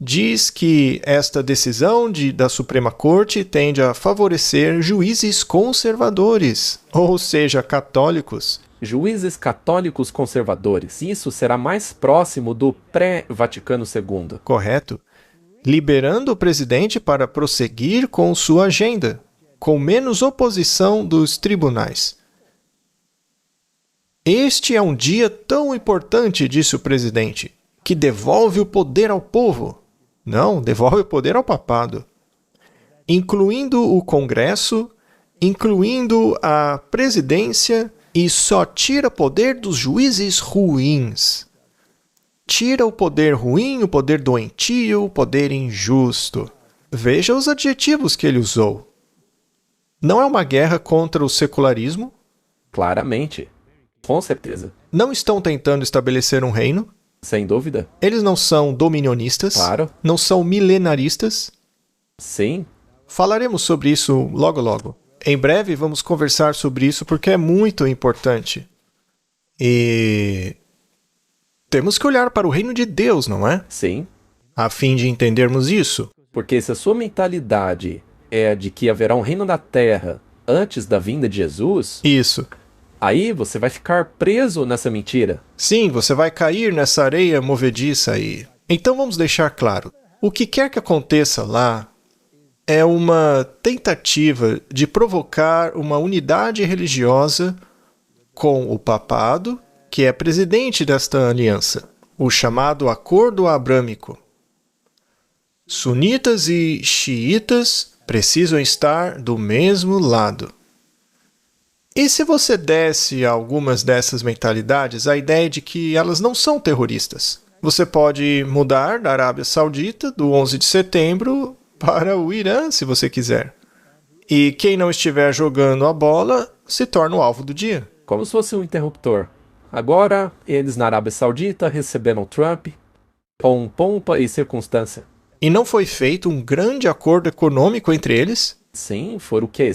diz que esta decisão da Suprema Corte tende a favorecer juízes conservadores, ou seja, católicos. Juízes católicos conservadores. Isso será mais próximo do pré-Vaticano II. Correto? Liberando o presidente para prosseguir com sua agenda, com menos oposição dos tribunais. Este é um dia tão importante, disse o presidente, que devolve o poder ao povo. Não, devolve o poder ao papado. Incluindo o Congresso, incluindo a presidência, e só tira poder dos juízes ruins. Tira o poder ruim, o poder doentio, o poder injusto. Veja os adjetivos que ele usou. Não é uma guerra contra o secularismo? Claramente. Com certeza. Não estão tentando estabelecer um reino? Sem dúvida. Eles não são dominionistas? Claro. Não são milenaristas? Sim. Falaremos sobre isso logo logo. Em breve vamos conversar sobre isso porque é muito importante. E temos que olhar para o reino de Deus, não é? Sim. A fim de entendermos isso. Porque se a sua mentalidade é de que haverá um reino da terra antes da vinda de Jesus, Isso. aí você vai ficar preso nessa mentira. Sim, você vai cair nessa areia movediça aí. Então vamos deixar claro. O que quer que aconteça lá é uma tentativa de provocar uma unidade religiosa com o papado, que é presidente desta aliança, o chamado Acordo Abrâmico. Sunitas e xiitas precisam estar do mesmo lado. E se você desse a algumas dessas mentalidades a ideia de que elas não são terroristas? Você pode mudar da Arábia Saudita, do 11 de setembro, para o Irã, se você quiser. E quem não estiver jogando a bola se torna o alvo do dia. Como se fosse um interruptor. Agora, eles na Arábia Saudita receberam Trump com pompa e circunstância. E não foi feito um grande acordo econômico entre eles? Sim, foram o quê?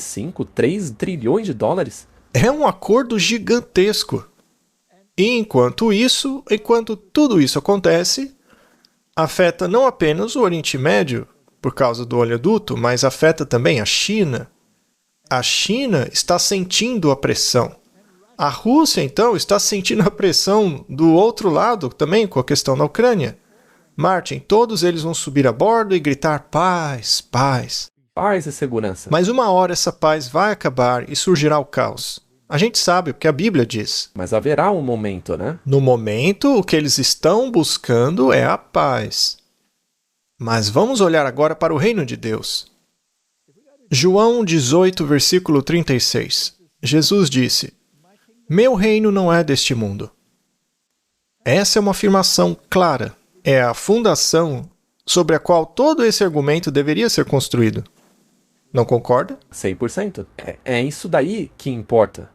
3 trilhões de dólares? É um acordo gigantesco. E enquanto tudo isso acontece, afeta não apenas o Oriente Médio, por causa do oleoduto, mas afeta também a China. A China está sentindo a pressão. A Rússia, então, está sentindo a pressão do outro lado também, com a questão da Ucrânia. Martin, todos eles vão subir a bordo e gritar paz, paz. Paz e segurança. Mas uma hora essa paz vai acabar e surgirá o caos. A gente sabe o que a Bíblia diz. Mas haverá um momento, né? No momento, o que eles estão buscando é a paz. Mas vamos olhar agora para o reino de Deus. João 18, versículo 36. Jesus disse: Meu reino não é deste mundo. Essa é uma afirmação clara. É a fundação sobre a qual todo esse argumento deveria ser construído. Não concorda? 100%. É isso daí que importa.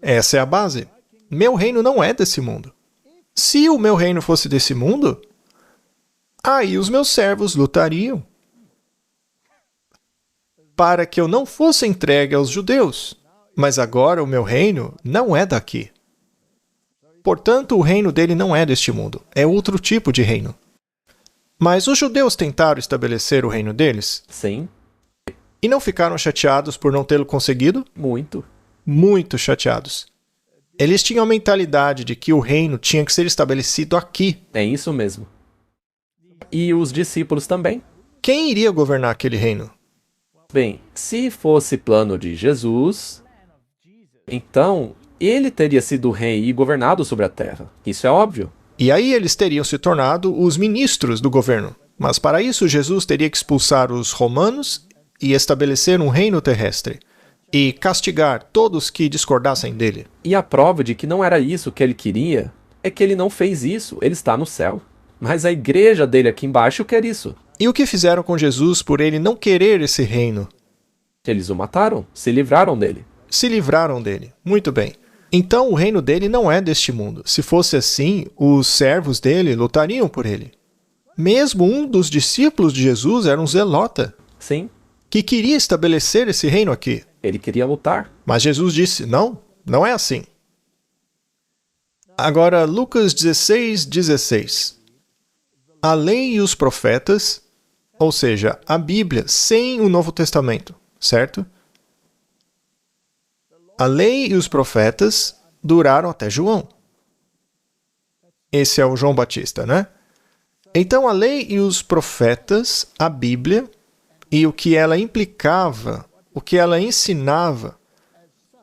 Essa é a base. Meu reino não é desse mundo. Se o meu reino fosse desse mundo, aí os meus servos lutariam para que eu não fosse entregue aos judeus. Mas agora o meu reino não é daqui. Portanto, o reino dele não é deste mundo. É outro tipo de reino. Mas os judeus tentaram estabelecer o reino deles? Sim. E não ficaram chateados por não tê-lo conseguido? Muito. Muito chateados. Eles tinham a mentalidade de que o reino tinha que ser estabelecido aqui. É isso mesmo. E os discípulos também. Quem iria governar aquele reino? Bem, se fosse plano de Jesus, então ele teria sido rei e governado sobre a terra. Isso é óbvio. E aí eles teriam se tornado os ministros do governo. Mas para isso Jesus teria que expulsar os romanos e estabelecer um reino terrestre. E castigar todos que discordassem dele. E a prova de que não era isso que ele queria é que ele não fez isso. Ele está no céu. Mas a igreja dele aqui embaixo quer isso. E o que fizeram com Jesus por ele não querer esse reino? Eles o mataram, se livraram dele. Se livraram dele. Muito bem. Então o reino dele não é deste mundo. Se fosse assim, os servos dele lutariam por ele. Mesmo um dos discípulos de Jesus era um zelota. Sim. que queria estabelecer esse reino aqui. Ele queria lutar. Mas Jesus disse, não, não é assim. Agora, Lucas 16:16. A lei e os profetas, ou seja, a Bíblia sem o Novo Testamento, certo? A lei e os profetas duraram até João. Esse é o João Batista, né? Então, a lei e os profetas, a Bíblia, e o que ela implicava, o que ela ensinava,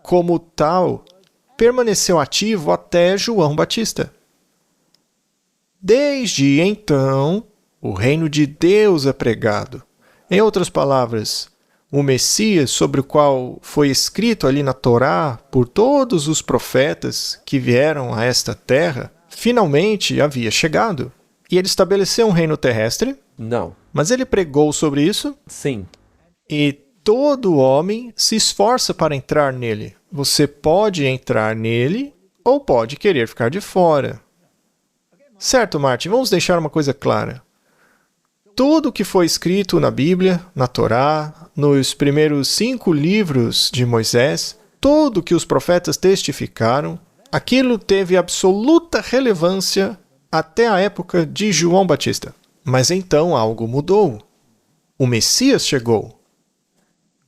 como tal, permaneceu ativo até João Batista. Desde então, o reino de Deus é pregado. Em outras palavras, o Messias, sobre o qual foi escrito ali na Torá por todos os profetas que vieram a esta terra, finalmente havia chegado. E ele estabeleceu um reino terrestre? Não. Mas ele pregou sobre isso? Sim. E todo homem se esforça para entrar nele. Você pode entrar nele ou pode querer ficar de fora. Certo, Martin, vamos deixar uma coisa clara. Tudo o que foi escrito na Bíblia, na Torá, nos primeiros 5 livros de Moisés, tudo o que os profetas testificaram, aquilo teve absoluta relevância até a época de João Batista. Mas então algo mudou. O Messias chegou.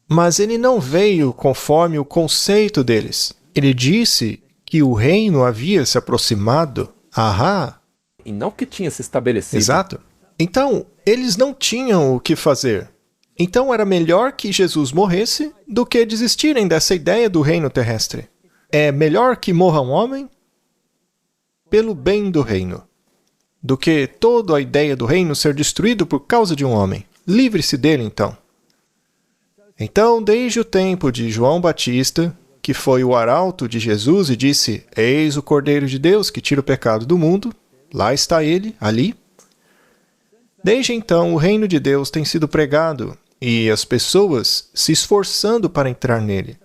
Mas ele não veio conforme o conceito deles. Ele disse que o reino havia se aproximado. Ahá! E não que tinha se estabelecido. Exato. Então, eles não tinham o que fazer. Então era melhor que Jesus morresse do que desistirem dessa ideia do reino terrestre. É melhor que morra um homem pelo bem do reino, do que toda a ideia do reino ser destruído por causa de um homem. Livre-se dele, então. Então, desde o tempo de João Batista, que foi o arauto de Jesus e disse, eis o Cordeiro de Deus que tira o pecado do mundo, lá está ele, ali. Desde então, o reino de Deus tem sido pregado e as pessoas se esforçando para entrar nele.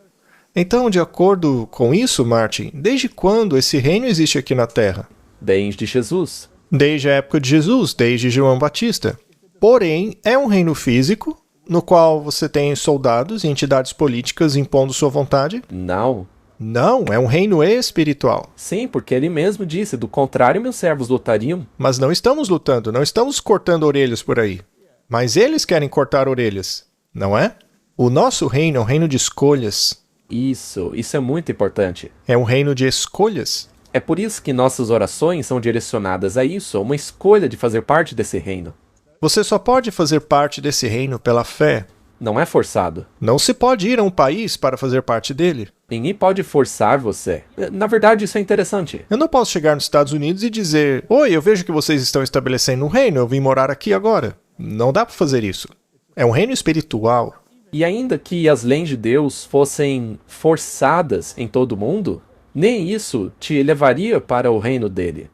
Então, de acordo com isso, Martin, desde quando esse reino existe aqui na Terra? Desde Jesus. Desde a época de Jesus, desde João Batista. Porém, é um reino físico, no qual você tem soldados e entidades políticas impondo sua vontade? Não. Não, é um reino espiritual. Sim, porque ele mesmo disse, do contrário meus servos lutariam. Mas não estamos lutando, não estamos cortando orelhas por aí. Mas eles querem cortar orelhas, não é? O nosso reino é um reino de escolhas. Isso é muito importante. É um reino de escolhas. É por isso que nossas orações são direcionadas a isso, a uma escolha de fazer parte desse reino. Você só pode fazer parte desse reino pela fé. Não é forçado. Não se pode ir a um país para fazer parte dele. Ninguém pode forçar você. Na verdade, isso é interessante. Eu não posso chegar nos Estados Unidos e dizer, oi, eu vejo que vocês estão estabelecendo um reino, eu vim morar aqui agora. Não dá para fazer isso. É um reino espiritual. E ainda que as leis de Deus fossem forçadas em todo mundo, nem isso te levaria para o reino dele.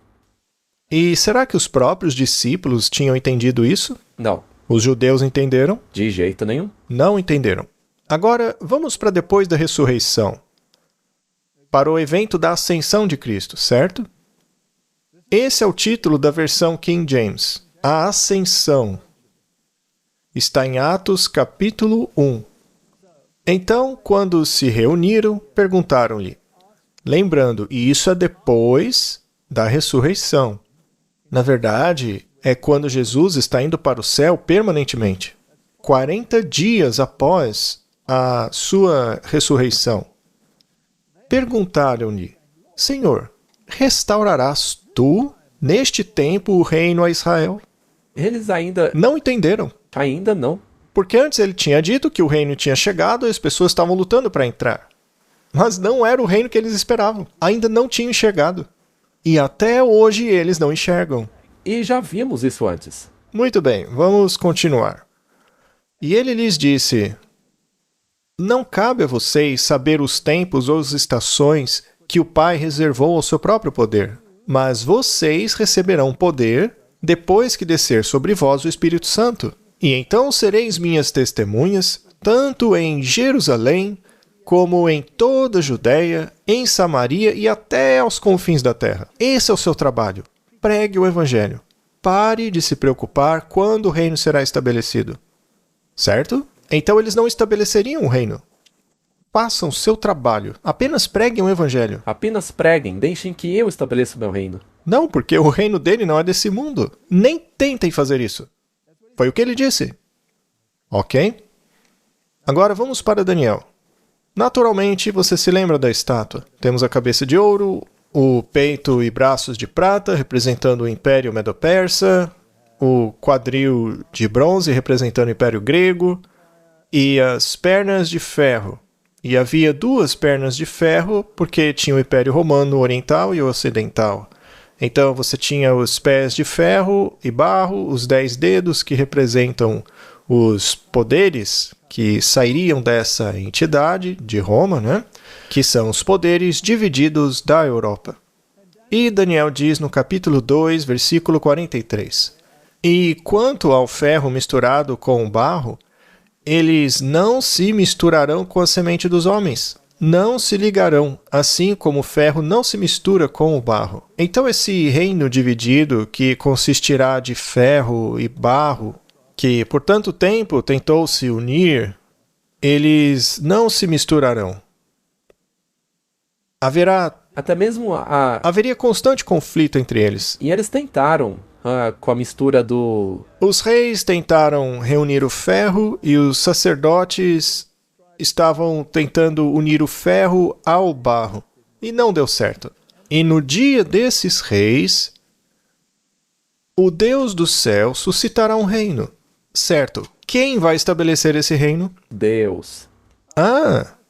E será que os próprios discípulos tinham entendido isso? Não. Os judeus entenderam? De jeito nenhum. Não entenderam. Agora, vamos para depois da ressurreição. Para o evento da ascensão de Cristo, certo? Esse é o título da versão King James. A ascensão. Está em Atos capítulo 1. Então, quando se reuniram, perguntaram-lhe, lembrando, e isso é depois da ressurreição. Na verdade, é quando Jesus está indo para o céu permanentemente. 40 dias após a sua ressurreição. Perguntaram-lhe, Senhor, restaurarás tu, neste tempo, o reino a Israel? Eles ainda Não entenderam. não. Porque antes ele tinha dito que o reino tinha chegado e as pessoas estavam lutando para entrar. Mas não era o reino que eles esperavam. Ainda não tinham enxergado. E até hoje eles não enxergam. E já vimos isso antes. Muito bem, vamos continuar. E ele lhes disse, não cabe a vocês saber os tempos ou as estações que o Pai reservou ao seu próprio poder, mas vocês receberão poder depois que descer sobre vós o Espírito Santo. E então sereis minhas testemunhas, tanto em Jerusalém, como em toda a Judéia, em Samaria e até aos confins da terra. Esse é o seu trabalho. Pregue o Evangelho. Pare de se preocupar quando o reino será estabelecido. Certo? Então eles não estabeleceriam um reino. Façam seu trabalho. Apenas preguem o evangelho. Apenas preguem, deixem que eu estabeleça o meu reino. Não, porque o reino dele não é desse mundo. Nem tentem fazer isso. Foi o que ele disse. Ok? Agora vamos para Daniel. Naturalmente, você se lembra da estátua. Temos a cabeça de ouro, o peito e braços de prata, representando o Império Medo-Persa, o quadril de bronze, representando o Império Grego, e as pernas de ferro. E havia 2 pernas de ferro, porque tinha o Império Romano Oriental e o Ocidental. Então você tinha os pés de ferro e barro, os 10 dedos que representam os poderes que sairiam dessa entidade de Roma, né? Que são os poderes divididos da Europa. E Daniel diz no capítulo 2, versículo 43. E quanto ao ferro misturado com o barro, eles não se misturarão com a semente dos homens. Não se ligarão, assim como o ferro não se mistura com o barro. Então esse reino dividido, que consistirá de ferro e barro, que por tanto tempo tentou se unir, eles não se misturarão. Até mesmo Haveria constante conflito entre eles. E eles tentaram, com a mistura do... Os reis tentaram reunir o ferro e os sacerdotes estavam tentando unir o ferro ao barro. E não deu certo. E no dia desses reis, o Deus do céu suscitará um reino. Certo. Quem vai estabelecer esse reino? Deus.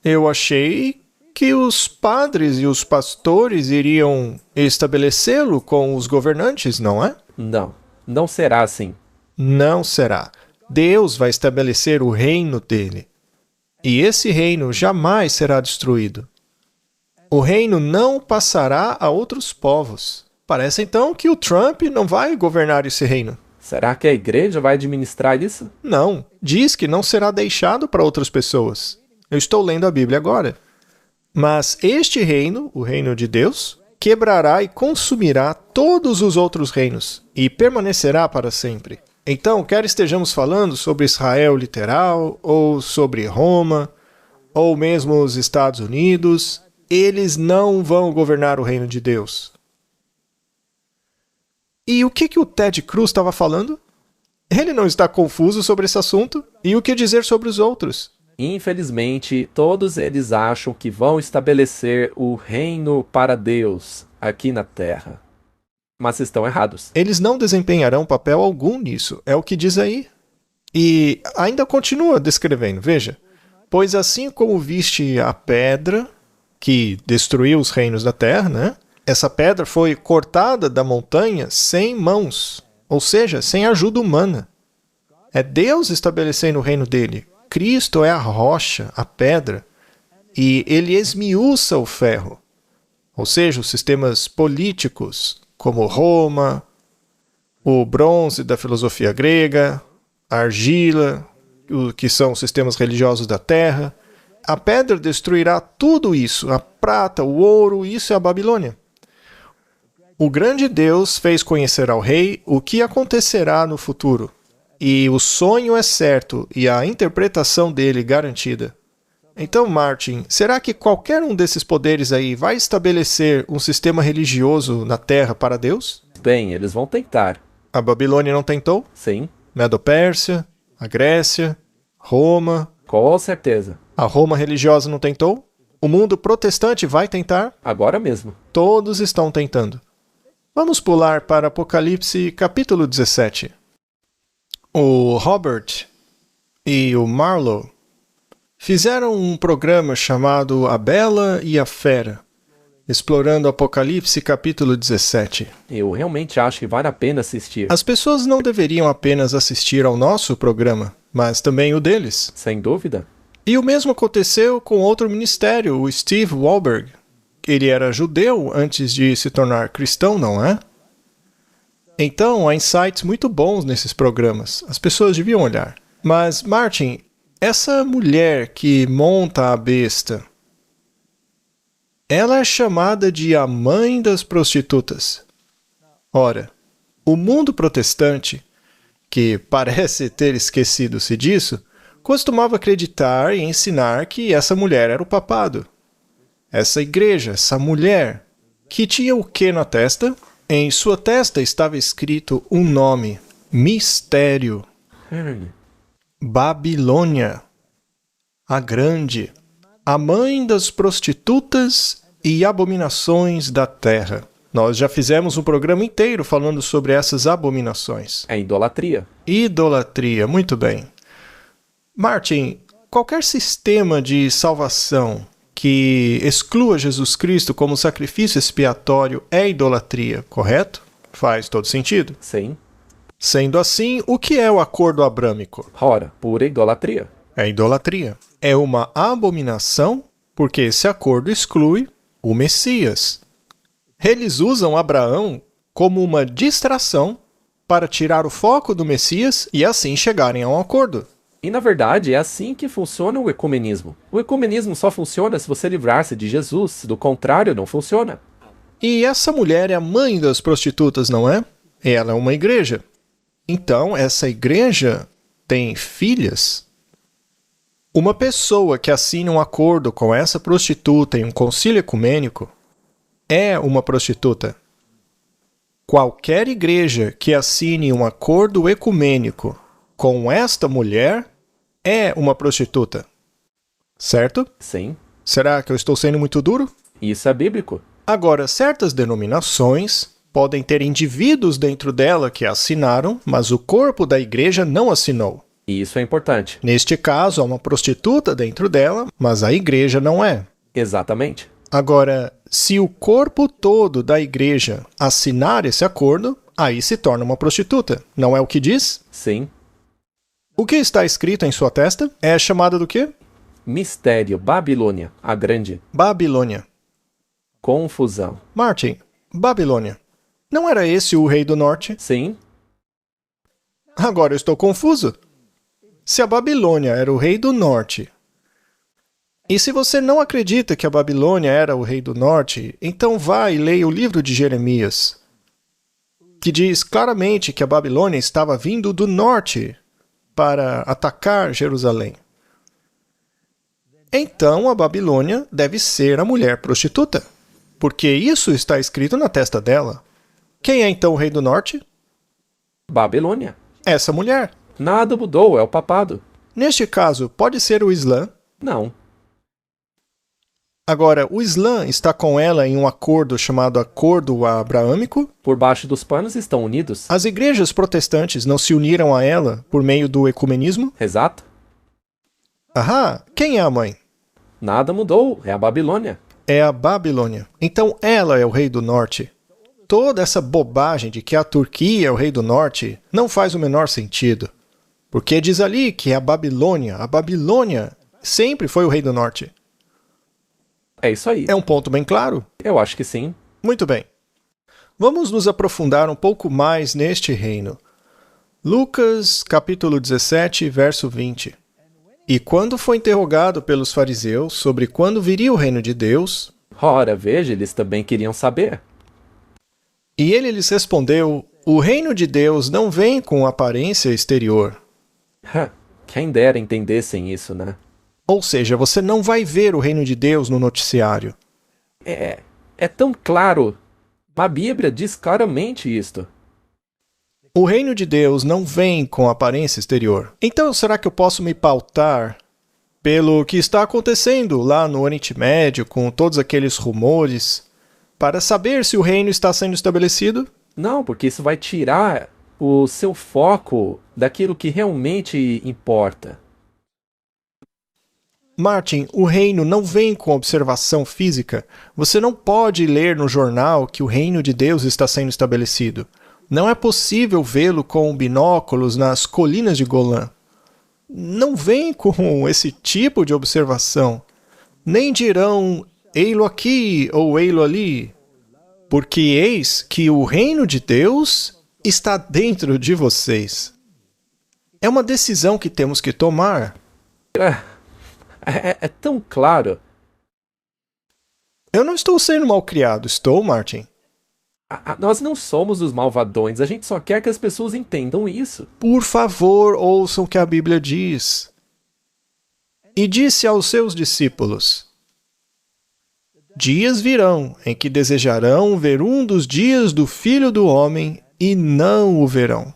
Eu achei que os padres e os pastores iriam estabelecê-lo com os governantes, não é? Não, não será assim. Não será. Deus vai estabelecer o reino dele. E esse reino jamais será destruído. O reino não passará a outros povos. Parece então que o Trump não vai governar esse reino. Será que a igreja vai administrar isso? Não, diz que não será deixado para outras pessoas. Eu estou lendo a Bíblia agora. Mas este reino, o reino de Deus, quebrará e consumirá todos os outros reinos e permanecerá para sempre. Então, quer estejamos falando sobre Israel literal, ou sobre Roma, ou mesmo os Estados Unidos, eles não vão governar o reino de Deus. E o que o Ted Cruz estava falando? Ele não está confuso sobre esse assunto? E o que dizer sobre os outros? Infelizmente, todos eles acham que vão estabelecer o reino para Deus aqui na Terra. Mas estão errados. Eles não desempenharão papel algum nisso, é o que diz aí. E ainda continua descrevendo, veja. Pois assim como viste a pedra que destruiu os reinos da terra, né? Essa pedra foi cortada da montanha sem mãos, ou seja, sem ajuda humana. É Deus estabelecendo o reino dele. Cristo é a rocha, a pedra, e ele esmiuça o ferro, ou seja, os sistemas políticos, como Roma, o bronze da filosofia grega, a argila, que são os sistemas religiosos da terra. A pedra destruirá tudo isso, a prata, o ouro, isso é a Babilônia. O grande Deus fez conhecer ao rei o que acontecerá no futuro. E o sonho é certo e a interpretação dele garantida. Então, Martin, será que qualquer um desses poderes aí vai estabelecer um sistema religioso na Terra para Deus? Bem, eles vão tentar. A Babilônia não tentou? Sim. Medo-Pérsia, a Grécia, Roma. Com certeza. A Roma religiosa não tentou? O mundo protestante vai tentar? Agora mesmo. Todos estão tentando. Vamos pular para Apocalipse capítulo 17. O Robert e o Marlowe fizeram um programa chamado A Bela e a Fera, explorando Apocalipse capítulo 17. Eu realmente acho que vale a pena assistir. As pessoas não deveriam apenas assistir ao nosso programa, mas também o deles. Sem dúvida. E o mesmo aconteceu com outro ministério, o Steve Wahlberg. Ele era judeu antes de se tornar cristão, não é? Então, há insights muito bons nesses programas. As pessoas deviam olhar. Mas, Martin, essa mulher que monta a besta, ela é chamada de a mãe das prostitutas. Ora, o mundo protestante, que parece ter esquecido-se disso, costumava acreditar e ensinar que essa mulher era o papado. Essa igreja, essa mulher, que tinha o que na testa? Em sua testa estava escrito um nome, mistério. Babilônia, a grande, a mãe das prostitutas e abominações da terra. Nós já fizemos um programa inteiro falando sobre essas abominações. É idolatria. Idolatria, muito bem. Martin, qualquer sistema de salvação que exclua Jesus Cristo como sacrifício expiatório é idolatria, correto? Faz todo sentido. Sim. Sendo assim, o que é o acordo abrâmico? Ora, pura idolatria. É idolatria. É uma abominação porque esse acordo exclui o Messias. Eles usam Abraão como uma distração para tirar o foco do Messias e assim chegarem a um acordo. E na verdade é assim que funciona o ecumenismo. O ecumenismo só funciona se você livrar-se de Jesus, do contrário não funciona. E essa mulher é a mãe das prostitutas, não é? Ela é uma igreja. Então, essa igreja tem filhas? Uma pessoa que assina um acordo com essa prostituta em um concílio ecumênico é uma prostituta. Qualquer igreja que assine um acordo ecumênico com esta mulher é uma prostituta. Certo? Sim. Será que eu estou sendo muito duro? Isso é bíblico. Agora, certas denominações podem ter indivíduos dentro dela que assinaram, mas o corpo da igreja não assinou. E isso é importante. Neste caso, há uma prostituta dentro dela, mas a igreja não é. Exatamente. Agora, se o corpo todo da igreja assinar esse acordo, aí se torna uma prostituta. Não é o que diz? Sim. O que está escrito em sua testa é chamada do quê? Mistério, Babilônia, a grande. Babilônia. Confusão. Martin, Babilônia. Não era esse o rei do norte? Sim. Agora eu estou confuso. Se a Babilônia era o rei do norte, e se você não acredita que a Babilônia era o rei do norte, então vá e leia o livro de Jeremias, que diz claramente que a Babilônia estava vindo do norte para atacar Jerusalém. Então a Babilônia deve ser a mulher prostituta, porque isso está escrito na testa dela. Quem é então o rei do norte? Babilônia. Essa mulher. Nada mudou, é o papado. Neste caso, pode ser o Islã. Não. Agora, o Islã está com ela em um acordo chamado Acordo Abraâmico. Por baixo dos panos estão unidos. As igrejas protestantes não se uniram a ela por meio do ecumenismo? Exato. Ahá, quem é a mãe? Nada mudou, é a Babilônia. É a Babilônia. Então ela é o rei do norte. Toda essa bobagem de que a Turquia é o rei do norte não faz o menor sentido. Porque diz ali que a Babilônia sempre foi o rei do norte. É isso aí. É um ponto bem claro? Eu acho que sim. Muito bem. Vamos nos aprofundar um pouco mais neste reino. Lucas, capítulo 17, verso 20. E quando foi interrogado pelos fariseus sobre quando viria o reino de Deus, Ora, veja, eles também queriam saber. e ele lhes respondeu, o reino de Deus não vem com aparência exterior. Quem dera entendessem isso, né? Ou seja, você não vai ver o reino de Deus no noticiário. É tão claro. A Bíblia diz claramente isto. O reino de Deus não vem com aparência exterior. Então, será que eu posso me pautar pelo que está acontecendo lá no Oriente Médio, com todos aqueles rumores, para saber se o reino está sendo estabelecido? Não, porque isso vai tirar o seu foco daquilo que realmente importa. Martin, o reino não vem com observação física. Você não pode ler no jornal que o reino de Deus está sendo estabelecido. Não é possível vê-lo com binóculos nas colinas de Golã. Não vem com esse tipo de observação. Nem dirão, ei-lo aqui ou ei-lo ali. Porque eis que o reino de Deus está dentro de vocês. É uma decisão que temos que tomar. É tão claro. Eu não estou sendo malcriado, estou, Martin? Nós não somos os malvadões, a gente só quer que as pessoas entendam isso. Por favor, ouçam o que a Bíblia diz. E disse aos seus discípulos: Dias virão em que desejarão ver um dos dias do Filho do Homem e não o verão.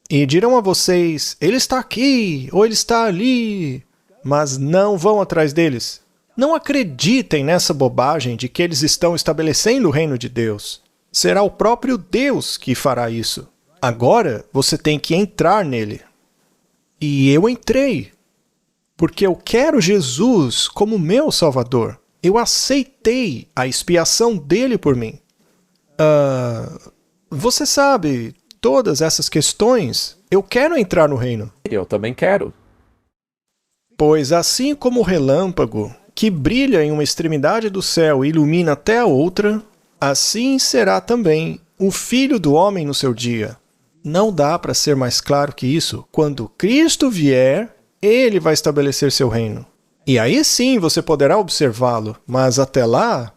E dirão a vocês: Ele está aqui, ou ele está ali, mas não vão atrás deles. Não acreditem nessa bobagem de que eles estão estabelecendo o reino de Deus. Será o próprio Deus que fará isso. Agora você tem que entrar nele. E eu entrei, porque eu quero Jesus como meu Salvador. Eu aceitei a expiação dele por mim. Você sabe, todas essas questões, eu quero entrar no reino. Eu também quero. Pois assim como o relâmpago, que brilha em uma extremidade do céu e ilumina até a outra, assim será também o Filho do Homem no seu dia. Não dá para ser mais claro que isso. Quando Cristo vier, ele vai estabelecer seu reino. E aí sim você poderá observá-lo, mas até lá,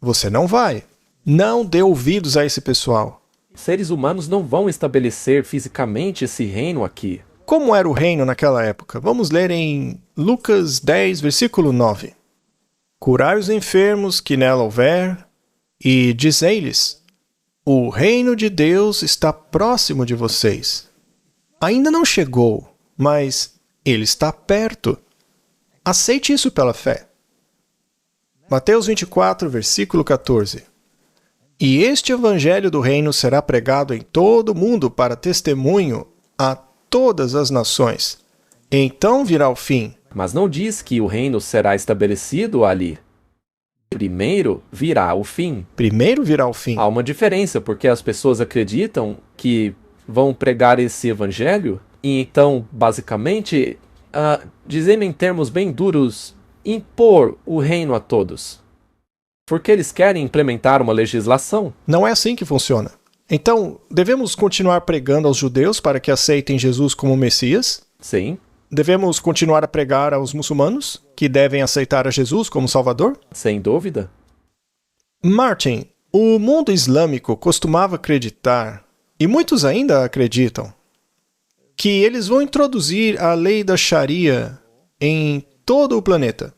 você não vai. Não dê ouvidos a esse pessoal. Seres humanos não vão estabelecer fisicamente esse reino aqui. Como era o reino naquela época? Vamos ler em Lucas 10, versículo 9. Curai os enfermos que nela houver, e dizei-lhes: o reino de Deus está próximo de vocês. Ainda não chegou, mas ele está perto. Aceite isso pela fé. Mateus 24, versículo 14. E este evangelho do reino será pregado em todo o mundo para testemunho a todas as nações. Então virá o fim. Mas não diz que o reino será estabelecido ali. Primeiro virá o fim. Primeiro virá o fim. Há uma diferença, porque as pessoas acreditam que vão pregar esse evangelho e então, basicamente, dizendo em termos bem duros, impor o reino a todos. Porque eles querem implementar uma legislação. Não é assim que funciona. Então, devemos continuar pregando aos judeus para que aceitem Jesus como Messias? Sim. Devemos continuar a pregar aos muçulmanos, que devem aceitar a Jesus como Salvador? Sem dúvida. Martin, o mundo islâmico costumava acreditar, e muitos ainda acreditam, que eles vão introduzir a lei da Sharia em todo o planeta.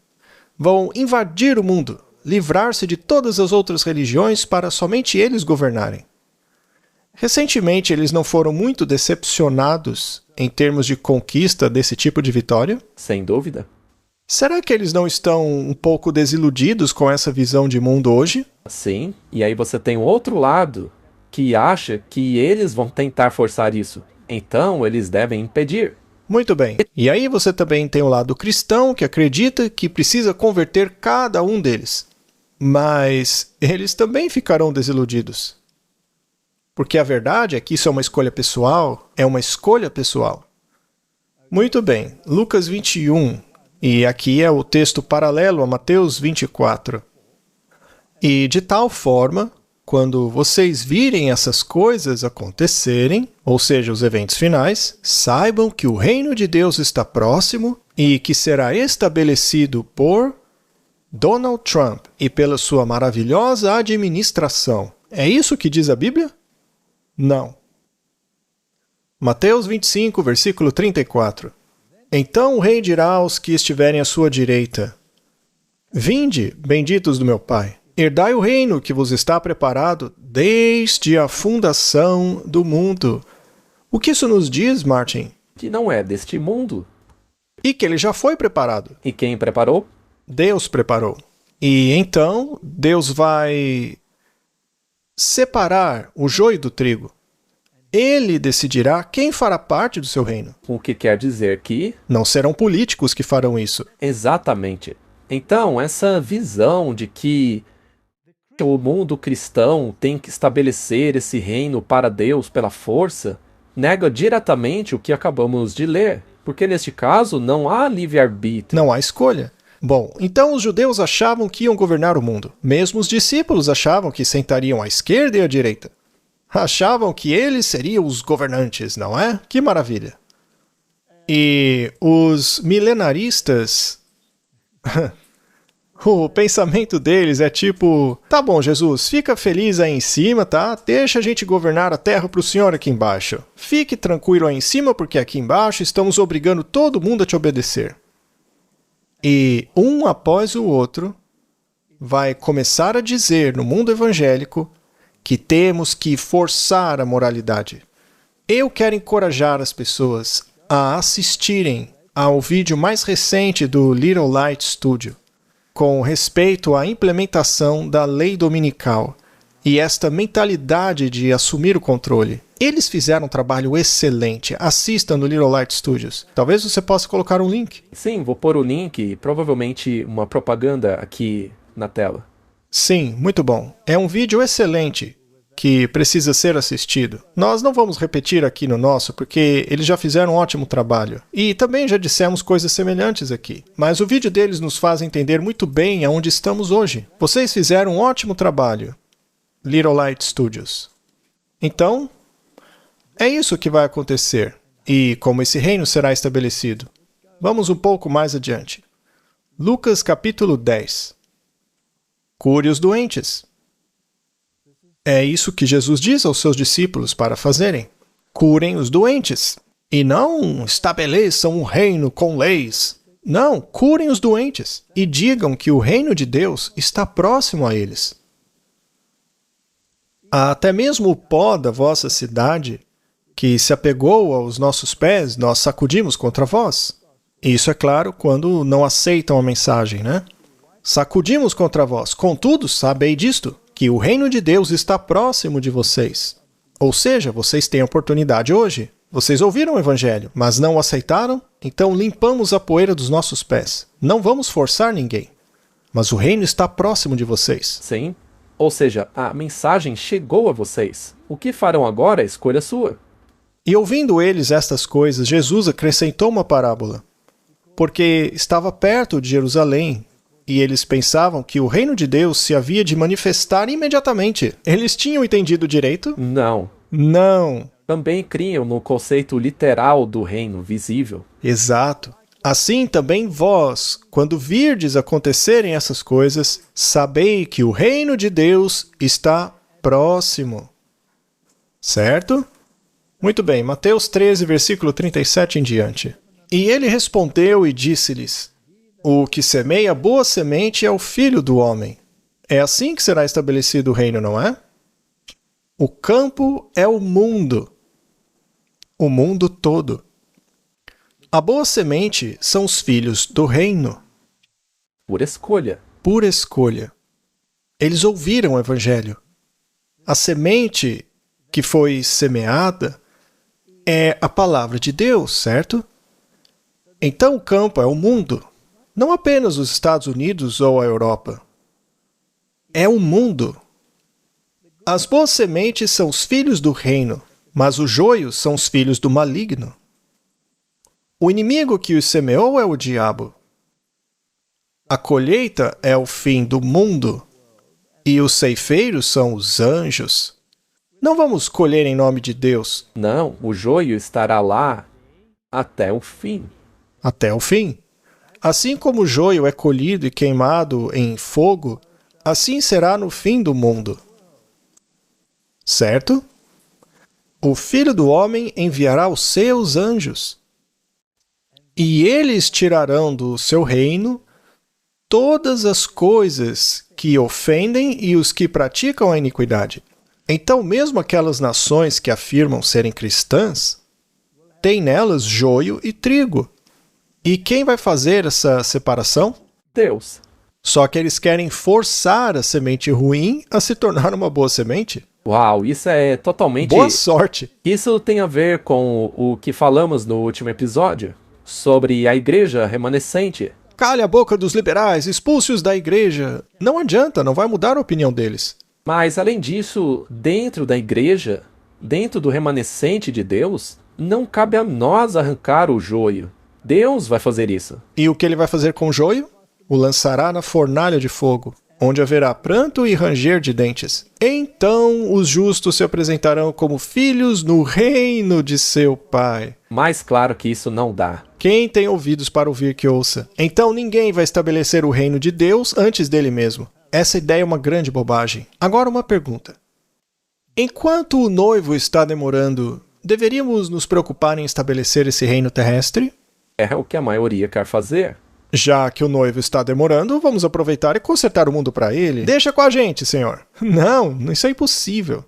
Vão invadir o mundo, livrar-se de todas as outras religiões para somente eles governarem. Recentemente, eles não foram muito decepcionados em termos de conquista desse tipo de vitória? Sem dúvida. Será que eles não estão um pouco desiludidos com essa visão de mundo hoje? Sim, e aí você tem o outro lado, que acha que eles vão tentar forçar isso. Então, eles devem impedir. Muito bem. E aí você também tem o lado cristão, que acredita que precisa converter cada um deles. Mas eles também ficarão desiludidos. Porque a verdade é que isso é uma escolha pessoal, Muito bem, Lucas 21, e aqui é o texto paralelo a Mateus 24. E de tal forma, quando vocês virem essas coisas acontecerem, ou seja, os eventos finais, saibam que o reino de Deus está próximo e que será estabelecido por Donald Trump e pela sua maravilhosa administração. É isso que diz a Bíblia? Não. Mateus 25, versículo 34. Então o rei dirá aos que estiverem à sua direita: Vinde, benditos do meu Pai, herdai o reino que vos está preparado desde a fundação do mundo. O que isso nos diz, Martin? Que não é deste mundo. E que ele já foi preparado. E quem preparou? Deus preparou. E então Deus vai separar o joio do trigo. Ele decidirá quem fará parte do seu reino. O que quer dizer que... Não serão políticos que farão isso. Exatamente. Então, essa visão de que o mundo cristão tem que estabelecer esse reino para Deus pela força, nega diretamente o que acabamos de ler. Porque neste caso não há livre-arbítrio. Não há escolha. Bom, então os judeus achavam que iam governar o mundo. Mesmo os discípulos achavam que sentariam à esquerda e à direita. Achavam que eles seriam os governantes, não é? Que maravilha. E os milenaristas... o pensamento deles é tipo... Tá bom, Jesus, fica feliz aí em cima, tá? Deixa a gente governar a terra pro senhor aqui embaixo. Fique tranquilo aí em cima, porque aqui embaixo estamos obrigando todo mundo a te obedecer. E um após o outro vai começar a dizer no mundo evangélico que temos que forçar a moralidade. Eu quero encorajar as pessoas a assistirem ao vídeo mais recente do Little Light Studio, com respeito à implementação da lei dominical e esta mentalidade de assumir o controle. Eles fizeram um trabalho excelente. Assista no Little Light Studios. Talvez você possa colocar um link. Sim, vou pôr o link e provavelmente uma propaganda aqui na tela. Sim, muito bom. É um vídeo excelente que precisa ser assistido. Nós não vamos repetir aqui no nosso, porque eles já fizeram um ótimo trabalho. E também já dissemos coisas semelhantes aqui. Mas o vídeo deles nos faz entender muito bem aonde estamos hoje. Vocês fizeram um ótimo trabalho, Little Light Studios. Então, é isso que vai acontecer. E como esse reino será estabelecido? Vamos um pouco mais adiante. Lucas capítulo 10. Cure os doentes. É isso que Jesus diz aos seus discípulos para fazerem. Curem os doentes. E não estabeleçam um reino com leis. Não, curem os doentes. E digam que o reino de Deus está próximo a eles. Até mesmo o pó da vossa cidade, que se apegou aos nossos pés, nós sacudimos contra vós. Isso é claro quando não aceitam a mensagem, né? Sacudimos contra vós. Contudo, sabei disto, que o reino de Deus está próximo de vocês. Ou seja, vocês têm a oportunidade hoje. Vocês ouviram o evangelho, mas não o aceitaram? Então limpamos a poeira dos nossos pés. Não vamos forçar ninguém. Mas o reino está próximo de vocês. Sim. Ou seja, a mensagem chegou a vocês. O que farão agora é escolha sua. E ouvindo eles estas coisas, Jesus acrescentou uma parábola. Porque estava perto de Jerusalém, e eles pensavam que o reino de Deus se havia de manifestar imediatamente. Eles tinham entendido direito? Não. Não. Também criam no conceito literal do reino visível. Exato. Assim também vós, quando virdes acontecerem essas coisas, sabei que o reino de Deus está próximo. Certo? Muito bem, Mateus 13, versículo 37 em diante. E ele respondeu e disse-lhes: O que semeia boa semente é o Filho do Homem. É assim que será estabelecido o reino, não é? O campo é o mundo todo. A boa semente são os filhos do reino. Por escolha. Por escolha. Eles ouviram o evangelho. A semente que foi semeada é a palavra de Deus, certo? Então o campo é o mundo. Não apenas os Estados Unidos ou a Europa. É o mundo. As boas sementes são os filhos do reino, mas os joios são os filhos do maligno. O inimigo que os semeou é o diabo. A colheita é o fim do mundo, e os ceifeiros são os anjos. Não vamos colher em nome de Deus. Não, o joio estará lá até o fim. Até o fim. Assim como o joio é colhido e queimado em fogo, assim será no fim do mundo. Certo? O Filho do Homem enviará os seus anjos, e eles tirarão do seu reino todas as coisas que ofendem e os que praticam a iniquidade. Então, mesmo aquelas nações que afirmam serem cristãs, têm nelas joio e trigo. E quem vai fazer essa separação? Deus. Só que eles querem forçar a semente ruim a se tornar uma boa semente. Uau, isso é totalmente... Boa sorte! Isso tem a ver com o que falamos no último episódio, sobre a igreja remanescente. Cale a boca dos liberais, expulse-os da igreja. Não adianta, não vai mudar a opinião deles. Mas, além disso, dentro da igreja, dentro do remanescente de Deus, não cabe a nós arrancar o joio. Deus vai fazer isso. E o que ele vai fazer com o joio? O lançará na fornalha de fogo, onde haverá pranto e ranger de dentes. Então os justos se apresentarão como filhos no reino de seu Pai. Mais claro que isso não dá. Quem tem ouvidos para ouvir, que ouça. Então ninguém vai estabelecer o reino de Deus antes dele mesmo. Essa ideia é uma grande bobagem. Agora uma pergunta. Enquanto o noivo está demorando, deveríamos nos preocupar em estabelecer esse reino terrestre? É o que a maioria quer fazer. Já que o noivo está demorando, vamos aproveitar e consertar o mundo para ele. Deixa com a gente, Senhor. Não, isso é impossível.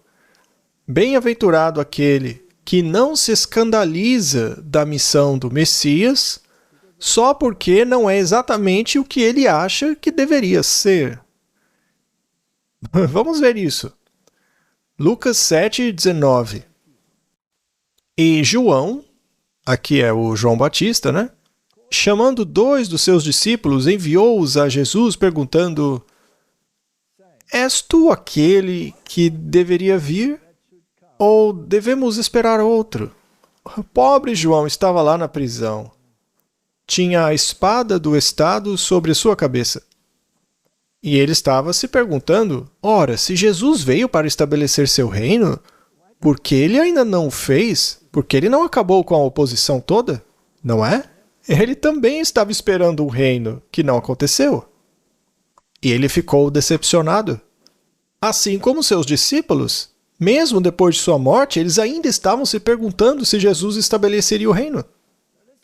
Bem-aventurado aquele que não se escandaliza da missão do Messias só porque não é exatamente o que ele acha que deveria ser. Vamos ver isso. Lucas 7:19. E João, aqui é o João Batista, né? Chamando 2 dos seus discípulos, enviou-os a Jesus perguntando: És tu aquele que deveria vir? Ou devemos esperar outro? O pobre João estava lá na prisão. Tinha a espada do Estado sobre sua cabeça. E ele estava se perguntando: ora, se Jesus veio para estabelecer seu reino, por que ele ainda não o fez? Porque ele não acabou com a oposição toda? Não é? Ele também estava esperando um reino que não aconteceu. E ele ficou decepcionado. Assim como seus discípulos, mesmo depois de sua morte, eles ainda estavam se perguntando se Jesus estabeleceria o reino.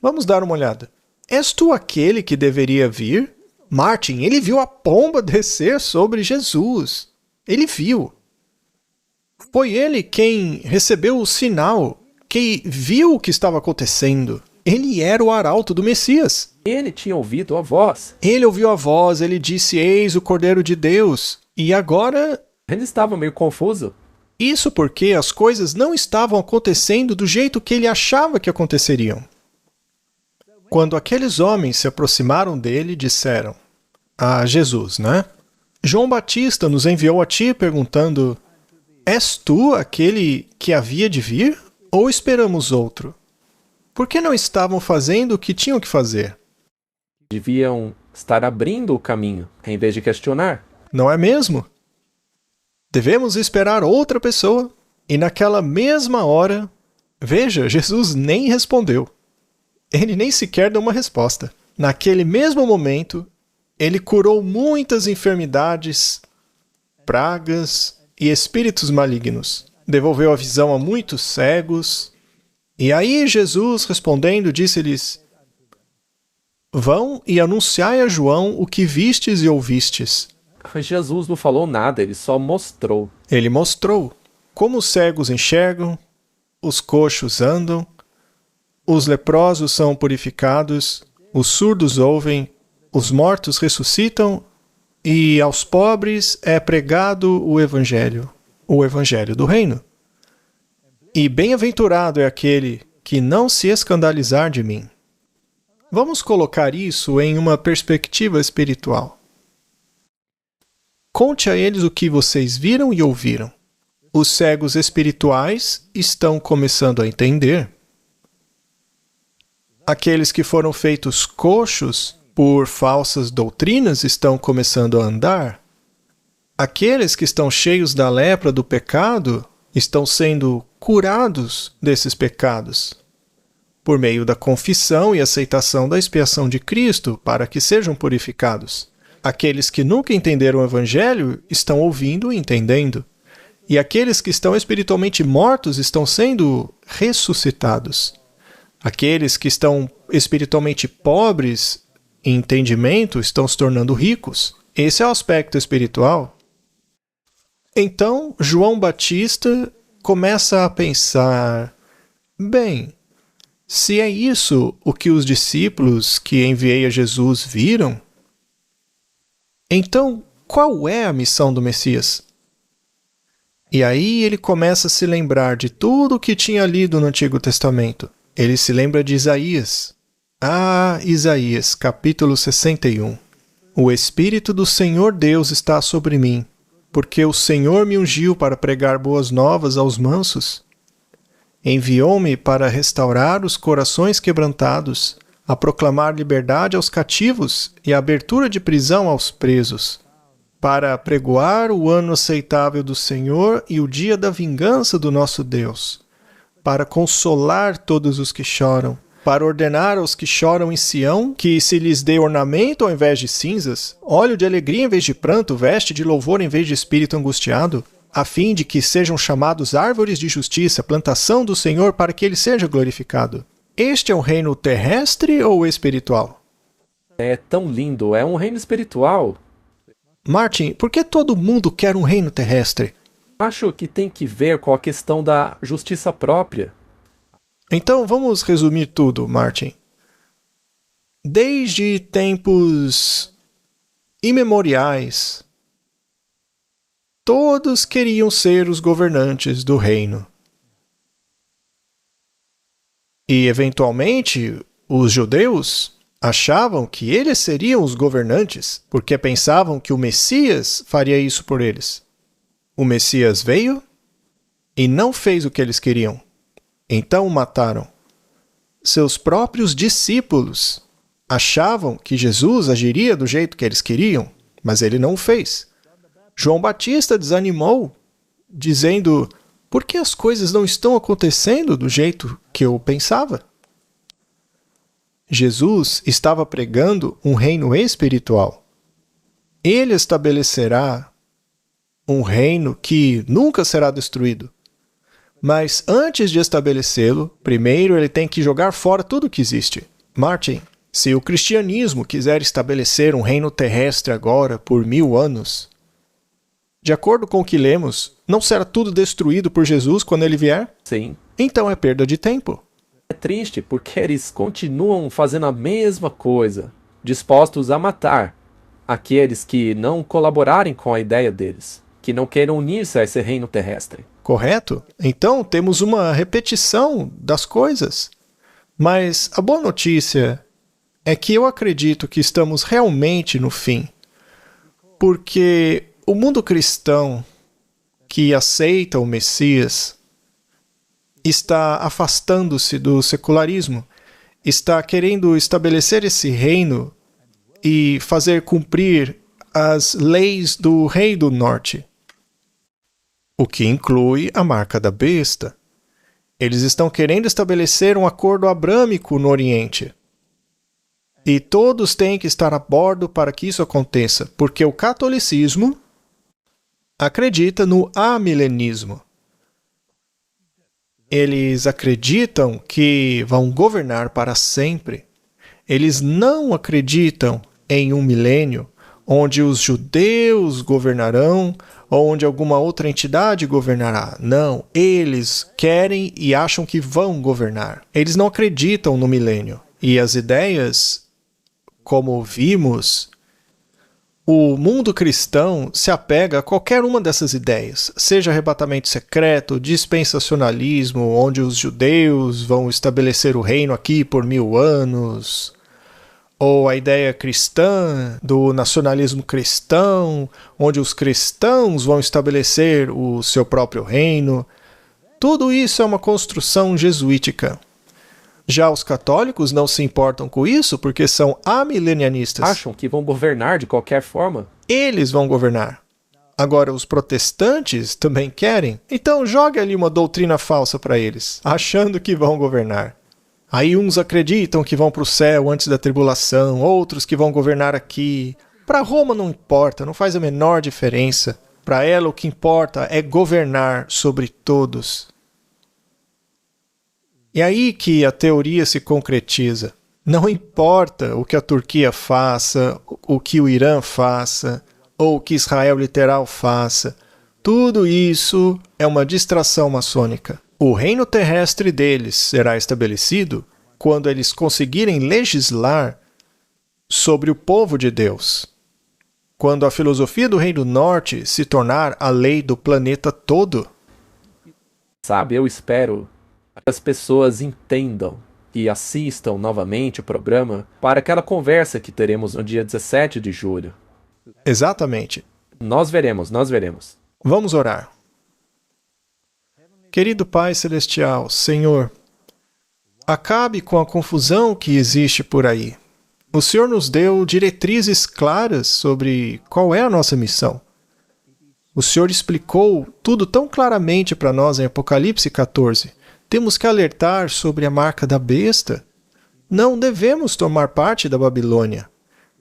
Vamos dar uma olhada. És tu aquele que deveria vir? Martin, ele viu a pomba descer sobre Jesus. Ele viu. Foi ele quem recebeu o sinal, que viu o que estava acontecendo. Ele era o arauto do Messias. Ele tinha ouvido a voz. Ele ouviu a voz, ele disse: Eis o Cordeiro de Deus. E agora... Ele estava meio confuso. Isso porque as coisas não estavam acontecendo do jeito que ele achava que aconteceriam. Quando aqueles homens se aproximaram dele, disseram a Jesus, né? João Batista nos enviou a ti perguntando: És tu aquele que havia de vir? Ou esperamos outro? Por que não estavam fazendo o que tinham que fazer? Deviam estar abrindo o caminho, em vez de questionar. Não é mesmo? Devemos esperar outra pessoa. E naquela mesma hora, veja, Jesus nem respondeu. Ele nem sequer deu uma resposta. Naquele mesmo momento, ele curou muitas enfermidades, pragas e espíritos malignos. Devolveu a visão a muitos cegos. E aí Jesus, respondendo, disse-lhes: Vão e anunciai a João o que vistes e ouvistes. Jesus não falou nada, ele só mostrou. Ele mostrou como os cegos enxergam, os coxos andam, os leprosos são purificados, os surdos ouvem, os mortos ressuscitam e aos pobres é pregado o Evangelho do Reino. E bem-aventurado é aquele que não se escandalizar de mim. Vamos colocar isso em uma perspectiva espiritual. Conte a eles o que vocês viram e ouviram. Os cegos espirituais estão começando a entender. Aqueles que foram feitos coxos por falsas doutrinas estão começando a andar. Aqueles que estão cheios da lepra do pecado estão sendo curados desses pecados por meio da confissão e aceitação da expiação de Cristo para que sejam purificados. Aqueles que nunca entenderam o Evangelho estão ouvindo e entendendo. E aqueles que estão espiritualmente mortos estão sendo ressuscitados. Aqueles que estão espiritualmente pobres em entendimento estão se tornando ricos. Esse é o aspecto espiritual. Então, João Batista começa a pensar: bem, se é isso o que os discípulos que enviei a Jesus viram, então qual é a missão do Messias? E aí ele começa a se lembrar de tudo o que tinha lido no Antigo Testamento. Ele se lembra de Isaías. Isaías, capítulo 61. O Espírito do Senhor Deus está sobre mim, porque o Senhor me ungiu para pregar boas novas aos mansos. Enviou-me para restaurar os corações quebrantados, a proclamar liberdade aos cativos e a abertura de prisão aos presos, para apregoar o ano aceitável do Senhor e o dia da vingança do nosso Deus, para consolar todos os que choram, para ordenar aos que choram em Sião que se lhes dê ornamento ao invés de cinzas, óleo de alegria em vez de pranto, veste de louvor em vez de espírito angustiado, a fim de que sejam chamados árvores de justiça, plantação do Senhor, para que ele seja glorificado. Este é um reino terrestre ou espiritual? É tão lindo, é um reino espiritual. Martin, por que todo mundo quer um reino terrestre? Acho que tem que ver com a questão da justiça própria. Então vamos resumir tudo, Martin. Desde tempos imemoriais, todos queriam ser os governantes do reino. E, eventualmente, os judeus achavam que eles seriam os governantes, porque pensavam que o Messias faria isso por eles. O Messias veio e não fez o que eles queriam. Então o mataram. Seus próprios discípulos achavam que Jesus agiria do jeito que eles queriam, mas ele não o fez. João Batista desanimou, dizendo: por que as coisas não estão acontecendo do jeito que eu pensava? Jesus estava pregando um reino espiritual. Ele estabelecerá um reino que nunca será destruído. Mas antes de estabelecê-lo, primeiro ele tem que jogar fora tudo que existe. Martin, se o cristianismo quiser estabelecer um reino terrestre agora por 1000 anos, de acordo com o que lemos, não será tudo destruído por Jesus quando ele vier? Sim. Então é perda de tempo. É triste porque eles continuam fazendo a mesma coisa, dispostos a matar aqueles que não colaborarem com a ideia deles, que não queiram unir-se a esse reino terrestre. Correto? Então temos uma repetição das coisas. Mas a boa notícia é que eu acredito que estamos realmente no fim. Porque o mundo cristão que aceita o Messias está afastando-se do secularismo, está querendo estabelecer esse reino e fazer cumprir as leis do Rei do Norte, o que inclui a marca da besta. Eles estão querendo estabelecer um acordo abrâmico no Oriente. E todos têm que estar a bordo para que isso aconteça, porque o catolicismo acredita no amilenismo. Eles acreditam que vão governar para sempre. Eles não acreditam em um milênio onde os judeus governarão ou onde alguma outra entidade governará. Não, eles querem e acham que vão governar. Eles não acreditam no milênio. E as ideias, como vimos, o mundo cristão se apega a qualquer uma dessas ideias, seja arrebatamento secreto, dispensacionalismo, onde os judeus vão estabelecer o reino aqui por 1000 anos, ou a ideia cristã do nacionalismo cristão, onde os cristãos vão estabelecer o seu próprio reino. Tudo isso é uma construção jesuítica. Já os católicos não se importam com isso porque são amilenianistas. Acham que vão governar de qualquer forma? Eles vão governar. Agora, os protestantes também querem. Então, jogue ali uma doutrina falsa para eles, achando que vão governar. Aí uns acreditam que vão para o céu antes da tribulação, outros que vão governar aqui. Para Roma não importa, não faz a menor diferença. Para ela o que importa é governar sobre todos. E aí que a teoria se concretiza. Não importa o que a Turquia faça, o que o Irã faça, ou o que Israel literal faça. Tudo isso é uma distração maçônica. O reino terrestre deles será estabelecido quando eles conseguirem legislar sobre o povo de Deus. Quando a filosofia do Reino do Norte se tornar a lei do planeta todo. Sabe, eu espero que as pessoas entendam e assistam novamente o programa para aquela conversa que teremos no dia 17 de julho. Exatamente. Nós veremos. Vamos orar. Querido Pai Celestial, Senhor, acabe com a confusão que existe por aí. O Senhor nos deu diretrizes claras sobre qual é a nossa missão. O Senhor explicou tudo tão claramente para nós em Apocalipse 14. Temos que alertar sobre a marca da besta. Não devemos tomar parte da Babilônia.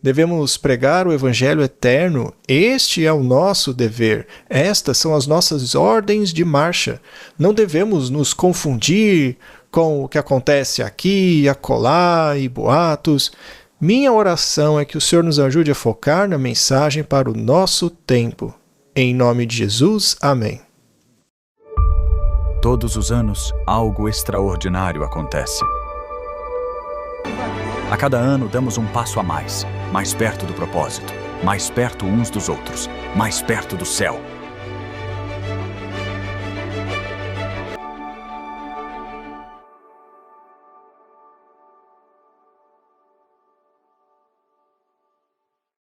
Devemos pregar o Evangelho eterno. Este é o nosso dever. Estas são as nossas ordens de marcha. Não devemos nos confundir com o que acontece aqui, acolá e boatos. Minha oração é que o Senhor nos ajude a focar na mensagem para o nosso tempo. Em nome de Jesus, amém. Todos os anos, algo extraordinário acontece. A cada ano, damos um passo a mais perto do propósito, mais perto uns dos outros, mais perto do céu.